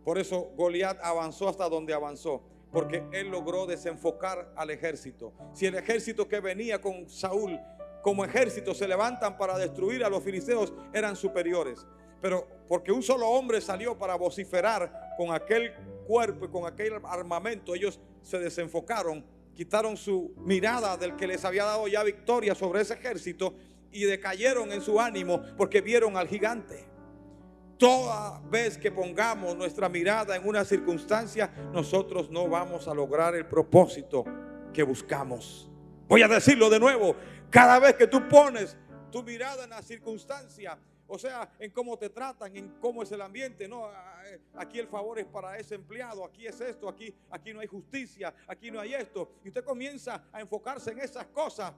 Speaker 1: Por eso Goliat avanzó hasta donde avanzó, porque él logró desenfocar al ejército. Si el ejército que venía con Saúl como ejército se levantan para destruir a los filisteos, eran superiores. Pero porque un solo hombre salió para vociferar con aquel cuerpo y con aquel armamento, ellos se desenfocaron, quitaron su mirada del que les había dado ya victoria sobre ese ejército y decayeron en su ánimo porque vieron al gigante. Toda vez que pongamos nuestra mirada en una circunstancia, nosotros no vamos a lograr el propósito que buscamos. Voy a decirlo de nuevo: cada vez que tú pones tu mirada en la circunstancia, o sea, en cómo te tratan, en cómo es el ambiente, no, aquí el favor es para ese empleado, aquí es esto, aquí no hay justicia, aquí no hay esto, y usted comienza a enfocarse en esas cosas,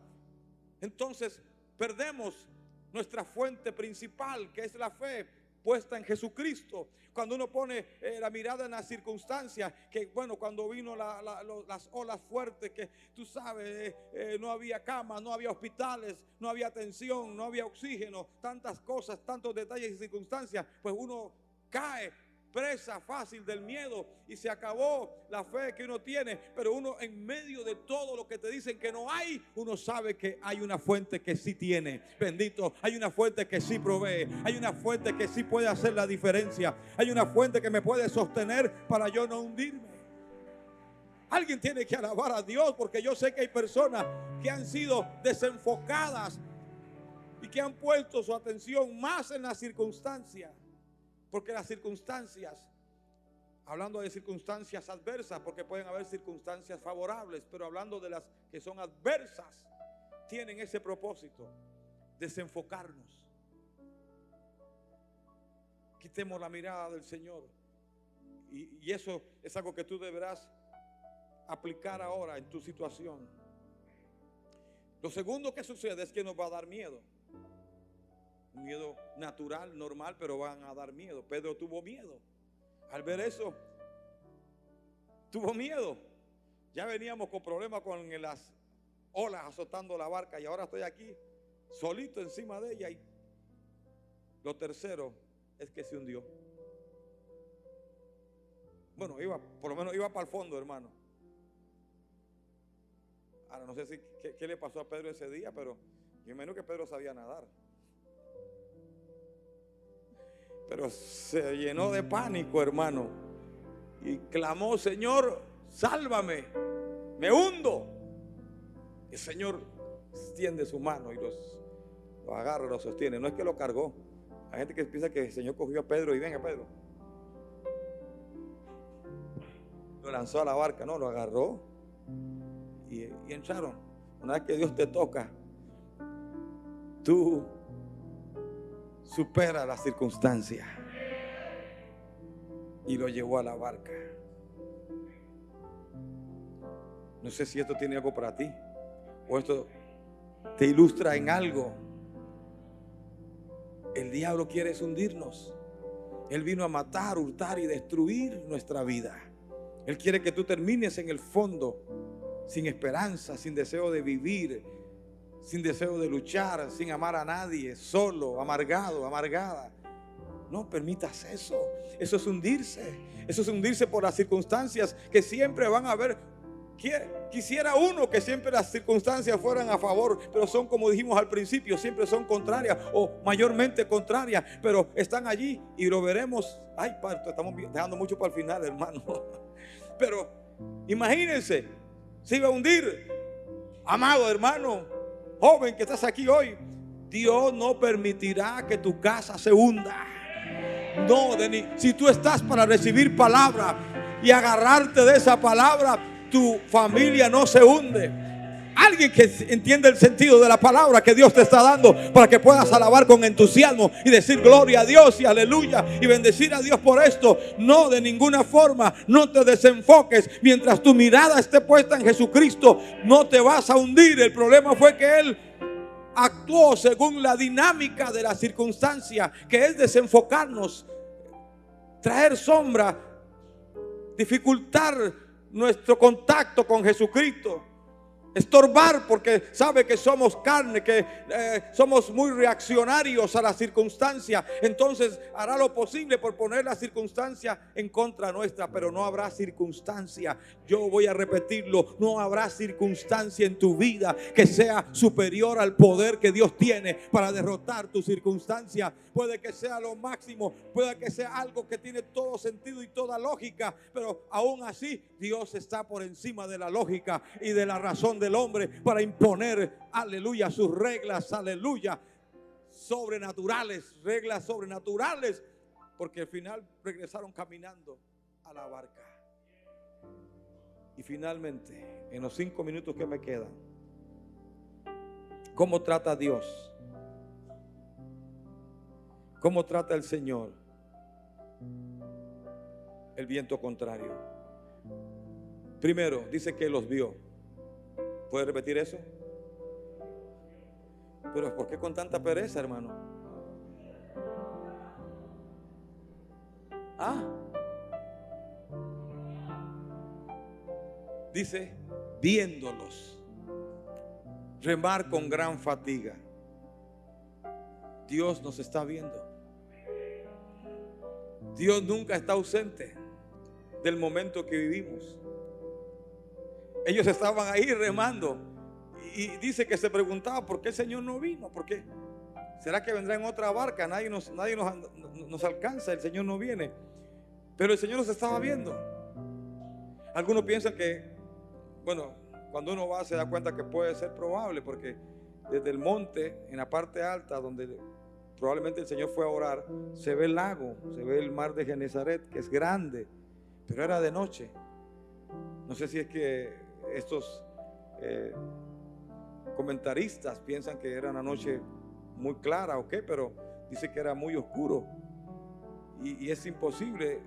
Speaker 1: entonces perdemos nuestra fuente principal, que es la fe puesta en Jesucristo. Cuando uno pone la mirada en las circunstancias, que bueno, cuando vino las olas fuertes, que tú sabes, no había camas, no había hospitales, no había atención, no había oxígeno, tantas cosas, tantos detalles y circunstancias, pues uno cae presa fácil del miedo y se acabó la fe que uno tiene. Pero uno, en medio de todo lo que te dicen que no hay, uno sabe que hay una fuente que sí tiene. Bendito, hay una fuente que sí provee, hay una fuente que sí puede hacer la diferencia, hay una fuente que me puede sostener para yo no hundirme. Alguien tiene que alabar a Dios, porque yo sé que hay personas que han sido desenfocadas y que han puesto su atención más en las circunstancias. Porque las circunstancias, hablando de circunstancias adversas, porque pueden haber circunstancias favorables, pero hablando de las que son adversas, tienen ese propósito: desenfocarnos. Quitemos la mirada del Señor. Y eso es algo que tú deberás aplicar ahora en tu situación. Lo segundo que sucede es que nos va a dar miedo. Un miedo natural, normal, pero van a dar miedo. Pedro tuvo miedo. Al ver eso, tuvo miedo. Ya veníamos con problemas con las olas azotando la barca, y ahora estoy aquí solito encima de ella. Y lo tercero es que se hundió. Bueno, por lo menos iba para el fondo, hermano. Ahora no sé si qué le pasó a Pedro ese día, pero yo imagino que Pedro sabía nadar. Pero se llenó de pánico, hermano, y clamó: Señor, sálvame, me hundo. El Señor extiende su mano y lo agarra, lo sostiene. No es que lo cargó. Hay gente que piensa que el Señor cogió a Pedro y venga, Pedro, lo lanzó a la barca. No, lo agarró y entraron. Una vez que Dios te toca, tú supera la circunstancia. Y lo llevó a la barca. No sé si esto tiene algo para ti, o esto te ilustra en algo. El diablo quiere hundirnos. Él vino a matar, hurtar y destruir nuestra vida. Él quiere que tú termines en el fondo, sin esperanza, sin deseo de vivir, sin deseo de luchar, sin amar a nadie, solo, amargado, amargada. No permitas eso. Eso es hundirse. Eso es hundirse por las circunstancias que siempre van a haber. Quisiera uno que siempre las circunstancias fueran a favor, pero son, como dijimos al principio, siempre son contrarias o mayormente contrarias, pero están allí y lo veremos. Ay, padre, estamos dejando mucho para el final, hermano. Pero imagínense, se iba a hundir. Amado hermano, joven que estás aquí hoy, Dios no permitirá que tu casa se hunda. No, si tú estás para recibir palabra y agarrarte de esa palabra, tu familia no se hunde. Alguien que entiende el sentido de la palabra que Dios te está dando, para que puedas alabar con entusiasmo y decir gloria a Dios y aleluya y bendecir a Dios por esto. No, de ninguna forma, no te desenfoques. Mientras tu mirada esté puesta en Jesucristo, no te vas a hundir. El problema fue que Él actuó según la dinámica de la circunstancia, que es desenfocarnos, traer sombra, dificultar nuestro contacto con Jesucristo, estorbar, porque sabe que somos carne, que somos muy reaccionarios a la circunstancia. Entonces hará lo posible por poner la circunstancia en contra nuestra, pero no habrá circunstancia. Yo voy a repetirlo: no habrá circunstancia en tu vida que sea superior al poder que Dios tiene para derrotar tu circunstancia. Puede que sea lo máximo, puede que sea algo que tiene todo sentido y toda lógica, pero aún así Dios está por encima de la lógica y de la razón del hombre para imponer, aleluya, sus reglas, aleluya, sobrenaturales, reglas sobrenaturales, porque al final regresaron caminando a la barca. Y finalmente, en los 5 minutos que me quedan, ¿cómo trata Dios? ¿Cómo trata el Señor el viento contrario? Primero, dice que los vio. ¿Puede repetir eso? Pero ¿por qué con tanta pereza, hermano? Dice, viéndolos remar con gran fatiga. Dios nos está viendo. Dios nunca está ausente del momento que vivimos. Ellos estaban ahí remando y dice que se preguntaba por qué el Señor no vino. ¿Por qué? ¿Será que vendrá en otra barca? Nadie nos alcanza, el Señor no viene. Pero el Señor nos estaba viendo. Algunos piensan que, bueno, cuando uno va se da cuenta que puede ser probable, porque desde el monte, en la parte alta donde probablemente el Señor fue a orar, se ve el lago, se ve el mar de Genesaret, que es grande, pero era de noche. No sé si es que estos comentaristas piensan que era una noche muy clara o qué, pero dice que era muy oscuro y es imposible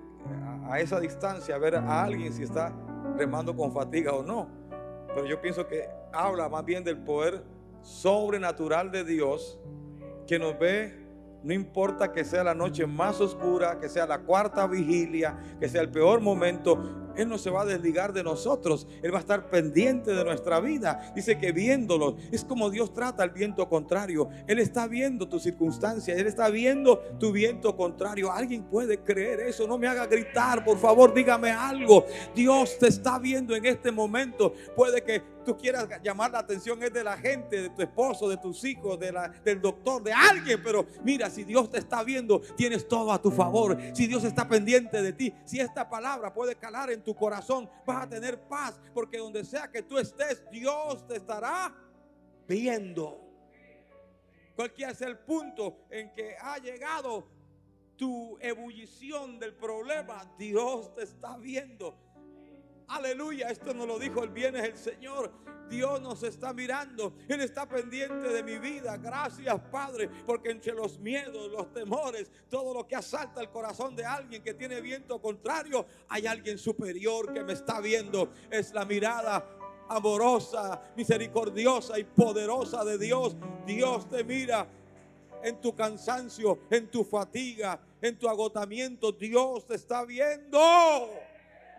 Speaker 1: a esa distancia ver a alguien si está remando con fatiga o no. Pero yo pienso que habla más bien del poder sobrenatural de Dios, que nos ve. No importa que sea la noche más oscura, que sea la cuarta vigilia, que sea el peor momento, Él no se va a desligar de nosotros. Él va a estar pendiente de nuestra vida. Dice que viéndolo, es como Dios trata al viento contrario. Él está viendo tu circunstancia, Él está viendo tu viento contrario. ¿Alguien puede creer eso? No me haga gritar, por favor, dígame algo. Dios te está viendo en este momento. Puede que tú quieras llamar la atención es de la gente, de tu esposo, de tus hijos, del doctor, de alguien. Pero mira, si Dios te está viendo, tienes todo a tu favor. Si Dios está pendiente de ti, si esta palabra puede calar en tu corazón, vas a tener paz, porque donde sea que tú estés, Dios te estará viendo. Cualquiera sea el punto en que ha llegado tu ebullición del problema, Dios te está viendo. Aleluya, esto nos lo dijo el viernes el Señor. Dios nos está mirando, Él está pendiente de mi vida. Gracias, Padre, porque entre los miedos, los temores, todo lo que asalta el corazón de alguien que tiene viento contrario, hay alguien superior que me está viendo. Es la mirada amorosa, misericordiosa y poderosa de Dios. Dios te mira en tu cansancio, en tu fatiga, en tu agotamiento. Dios te está viendo.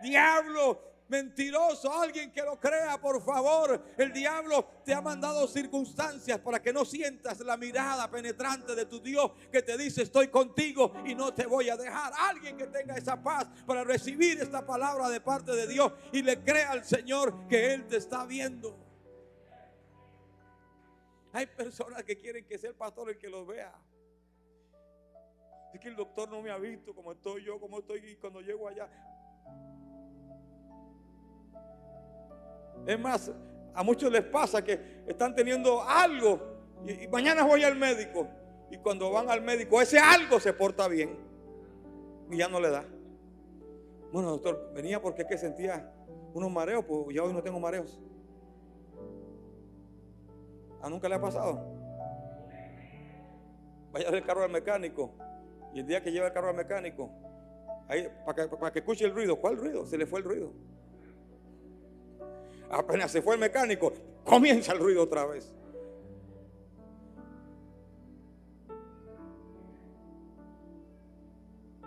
Speaker 1: Diablo mentiroso, alguien que lo crea, por favor. El diablo te ha mandado circunstancias para que no sientas la mirada penetrante de tu Dios, que te dice: estoy contigo y no te voy a dejar. Alguien que tenga esa paz para recibir esta palabra de parte de Dios y le crea al Señor que Él te está viendo. Hay personas que quieren que sea el pastor el que los vea. Es que el doctor no me ha visto como estoy yo, como estoy cuando llego allá. Es más, a muchos les pasa que están teniendo algo y mañana voy al médico, y cuando van al médico ese algo se porta bien y ya no le da. Bueno, doctor, venía porque es que sentía unos mareos, pues ya hoy no tengo mareos. ¿A nunca le ha pasado? Vaya del carro al mecánico y el día que lleva el carro al mecánico, ahí, para que escuche el ruido. ¿Cuál ruido? Se le fue el ruido. Apenas se fue el mecánico, comienza el ruido otra vez.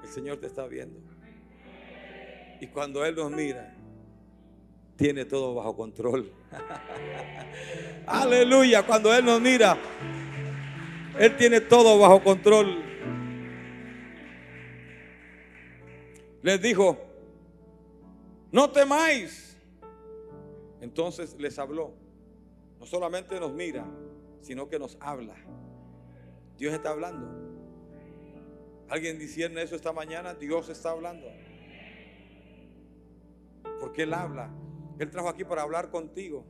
Speaker 1: El Señor te está viendo. Y cuando Él nos mira, tiene todo bajo control. Aleluya. Cuando Él nos mira, Él tiene todo bajo control. Les dijo: no temáis. Entonces les habló. No solamente nos mira, sino que nos habla. Dios está hablando. ¿Alguien discierne eso esta mañana? Dios está hablando. Porque Él habla. Él trajo aquí para hablar contigo,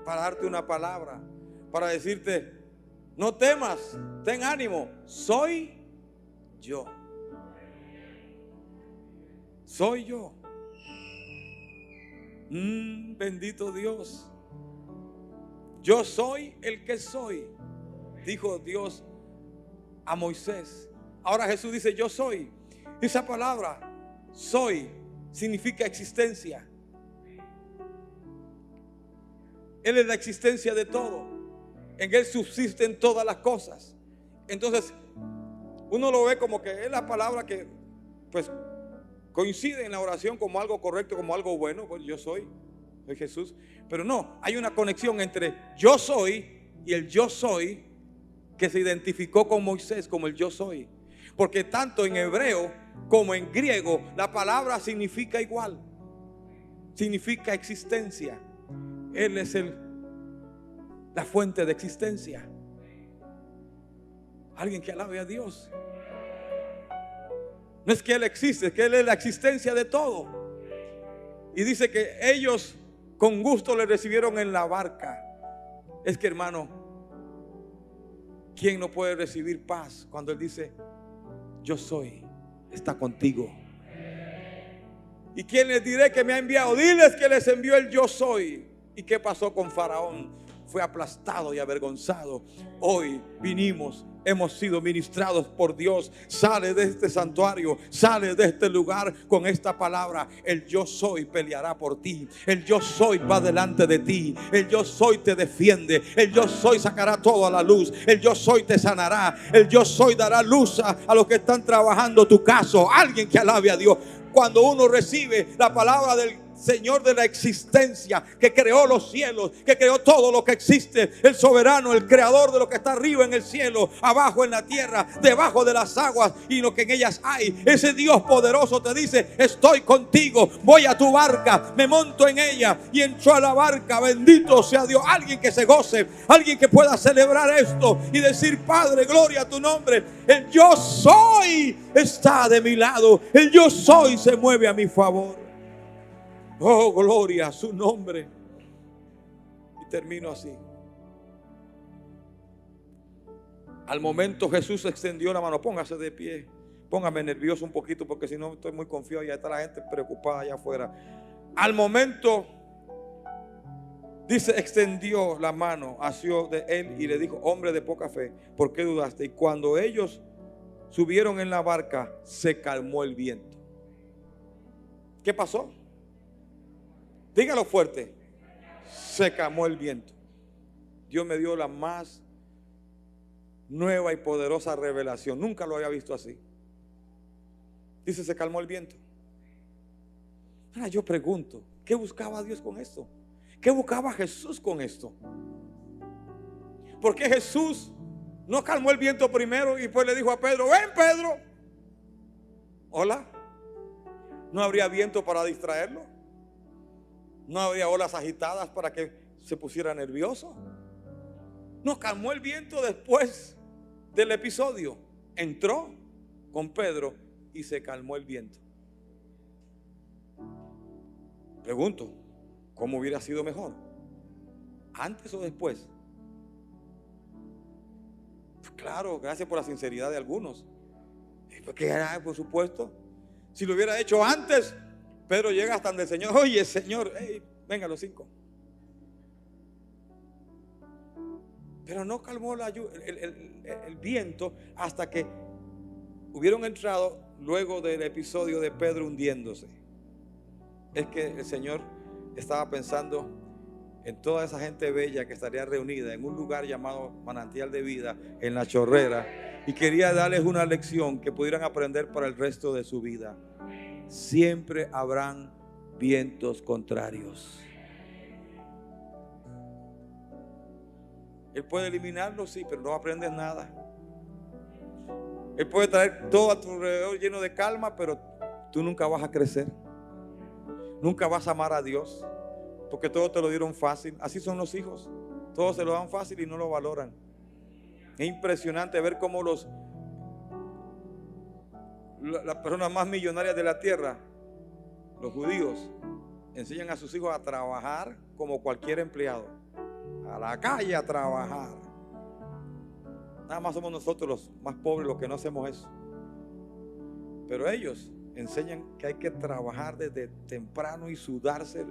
Speaker 1: para darte una palabra, para decirte: no temas, ten ánimo, soy yo. Soy yo. Bendito Dios. Yo soy el que soy, dijo Dios a Moisés. Ahora Jesús dice: yo soy. Esa palabra soy significa existencia. Él es la existencia de todo. En Él subsisten todas las cosas. Entonces uno lo ve como que es la palabra que pues coincide en la oración como algo correcto, como algo bueno. Pues yo soy Jesús. Pero no, hay una conexión entre yo soy y el yo soy, que se identificó con Moisés como el yo soy. Porque tanto en hebreo como en griego la palabra significa igual. Significa existencia. Él es la fuente de existencia. Alguien que alabe a Dios. No es que Él existe, es que Él es la existencia de todo. Y dice que ellos con gusto le recibieron en la barca. Es que, hermano, ¿quién no puede recibir paz cuando Él dice: yo soy, está contigo? ¿Y quién les diré que me ha enviado? Diles que les envió el yo soy. ¿Y qué pasó con Faraón? Fue aplastado y avergonzado. Hoy vinimos, hemos sido ministrados por Dios. Sale de este santuario, sale de este lugar con esta palabra: el yo soy peleará por ti. El yo soy va delante de ti. El yo soy te defiende. El yo soy sacará todo a la luz. El yo soy te sanará. El yo soy dará luz a los que están trabajando tu caso. Alguien que alabe a Dios. Cuando uno recibe la palabra del Señor de la existencia, que creó los cielos, que creó todo lo que existe, el soberano, el creador de lo que está arriba en el cielo, abajo en la tierra, debajo de las aguas y lo que en ellas hay. Ese Dios poderoso te dice: estoy contigo, voy a tu barca, me monto en ella, y entró a la barca. Bendito sea Dios. Alguien que se goce, alguien que pueda celebrar esto y decir: Padre, gloria a tu nombre. El yo soy está de mi lado, el yo soy se mueve a mi favor. Oh, gloria a su nombre. Y termino así. Al momento Jesús extendió la mano. Póngase de pie. Póngame nervioso un poquito, porque si no estoy muy confiado. Ya está la gente preocupada allá afuera. Al momento, dice, extendió la mano hacia de él y le dijo: hombre de poca fe, ¿por qué dudaste? Y cuando ellos subieron en la barca, se calmó el viento. ¿Qué pasó? Dígalo fuerte. Se calmó el viento. Dios me dio la más nueva y poderosa revelación. Nunca lo había visto así. Dice: se calmó el viento. Ahora yo pregunto, ¿qué buscaba Dios con esto? ¿Qué buscaba Jesús con esto? ¿Por qué Jesús no calmó el viento primero y después le dijo a Pedro: ven, Pedro? Hola. ¿No habría viento para distraerlo? ¿No habría olas agitadas para que se pusiera nervioso? No, calmó el viento después del episodio. Entró con Pedro y se calmó el viento. Pregunto, ¿cómo hubiera sido mejor? ¿Antes o después? Pues claro, gracias por la sinceridad de algunos. Porque, por supuesto, si lo hubiera hecho antes, Pedro llega hasta donde el Señor: oye, Señor, venga los 5. Pero no calmó el viento hasta que hubieron entrado luego del episodio de Pedro hundiéndose. Es que el Señor estaba pensando en toda esa gente bella que estaría reunida en un lugar llamado Manantial de Vida, en La Chorrera, y quería darles una lección que pudieran aprender para el resto de su vida. Siempre habrán vientos contrarios. Él puede eliminarlo, sí, pero no aprendes nada. Él puede traer todo a tu alrededor lleno de calma, pero tú nunca vas a crecer. Nunca vas a amar a Dios, porque todo te lo dieron fácil. Así son los hijos. Todos se lo dan fácil y no lo valoran. Es impresionante ver cómo las personas más millonarias de la tierra, los judíos, enseñan a sus hijos a trabajar como cualquier empleado, a la calle a trabajar. Nada más somos nosotros los más pobres los que no hacemos eso. Pero ellos enseñan que hay que trabajar desde temprano y sudarse.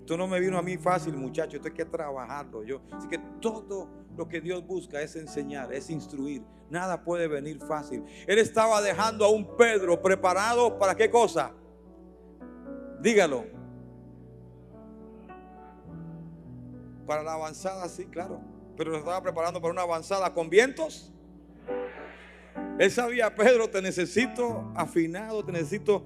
Speaker 1: Esto no me vino a mí fácil, muchacho. Esto hay que trabajarlo. Así que todo lo que Dios busca es enseñar, es instruir. Nada puede venir fácil. Él estaba dejando a un Pedro preparado para ¿qué cosa? Dígalo. Para la avanzada, sí, claro. Pero lo estaba preparando para una avanzada con vientos. Él sabía: Pedro, te necesito afinado, te necesito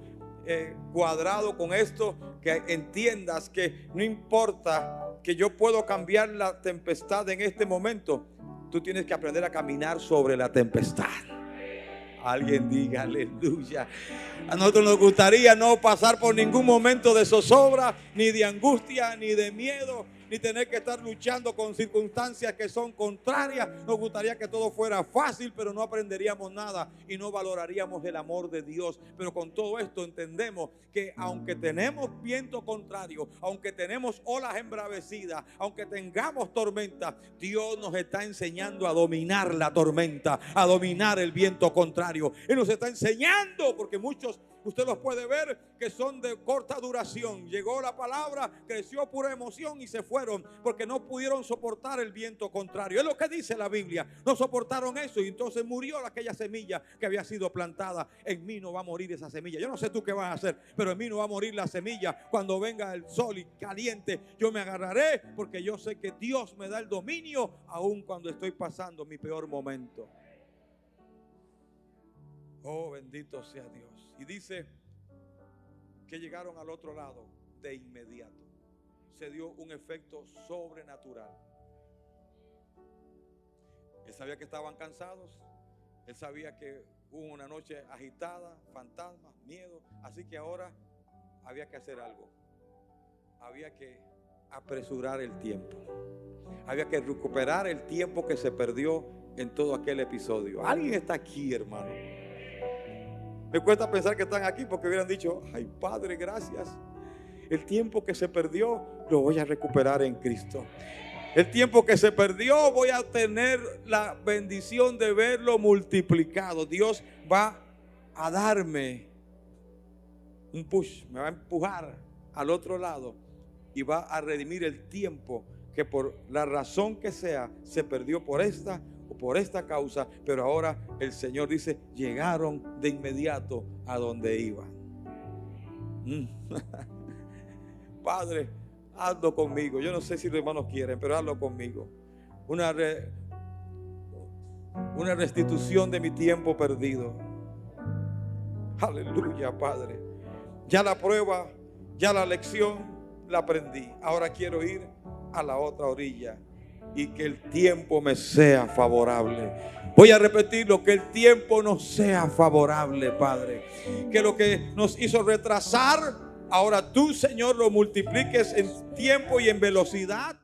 Speaker 1: cuadrado con esto, que entiendas que no importa que yo puedo cambiar la tempestad en este momento, tú tienes que aprender a caminar sobre la tempestad. Alguien diga aleluya. A nosotros nos gustaría no pasar por ningún momento de zozobra, ni de angustia, ni de miedo, ni tener que estar luchando con circunstancias que son contrarias. Nos gustaría que todo fuera fácil, pero no aprenderíamos nada y no valoraríamos el amor de Dios. Pero con todo esto entendemos que aunque tenemos viento contrario, aunque tenemos olas embravecidas, aunque tengamos tormenta, Dios nos está enseñando a dominar la tormenta, a dominar el viento contrario. Él nos está enseñando, porque muchos, usted los puede ver, que son de corta duración. Llegó la palabra, creció pura emoción y se fueron porque no pudieron soportar el viento contrario. Es lo que dice la Biblia. No soportaron eso y entonces murió aquella semilla que había sido plantada. En mí no va a morir esa semilla. Yo no sé tú qué vas a hacer, pero en mí no va a morir la semilla. Cuando venga el sol y caliente, yo me agarraré, porque yo sé que Dios me da el dominio aun cuando estoy pasando mi peor momento. Oh, bendito sea Dios. Y dice que llegaron al otro lado. de inmediato. Se dio un efecto sobrenatural. Él sabía que estaban cansados. Él sabía que hubo una noche agitada, fantasmas, miedo. Así que ahora había que hacer algo. Había que apresurar el tiempo. Había que recuperar el tiempo que se perdió en todo aquel episodio. ¿Alguien está aquí, hermano? Me cuesta pensar que están aquí porque hubieran dicho: ay, Padre, gracias. El tiempo que se perdió lo voy a recuperar en Cristo. El tiempo que se perdió voy a tener la bendición de verlo multiplicado. Dios va a darme un push, me va a empujar al otro lado y va a redimir el tiempo que por la razón que sea se perdió por esta o por esta causa. Pero ahora el Señor dice: llegaron de inmediato a donde iban. Padre, hazlo conmigo. Yo no sé si los hermanos quieren, pero hazlo conmigo. Una restitución de mi tiempo perdido. Aleluya, Padre. Ya la prueba, ya la lección la aprendí. Ahora quiero ir a la otra orilla y que el tiempo me sea favorable. Voy a repetirlo: que el tiempo nos sea favorable, Padre. Que lo que nos hizo retrasar, ahora tú, Señor, lo multipliques en tiempo y en velocidad.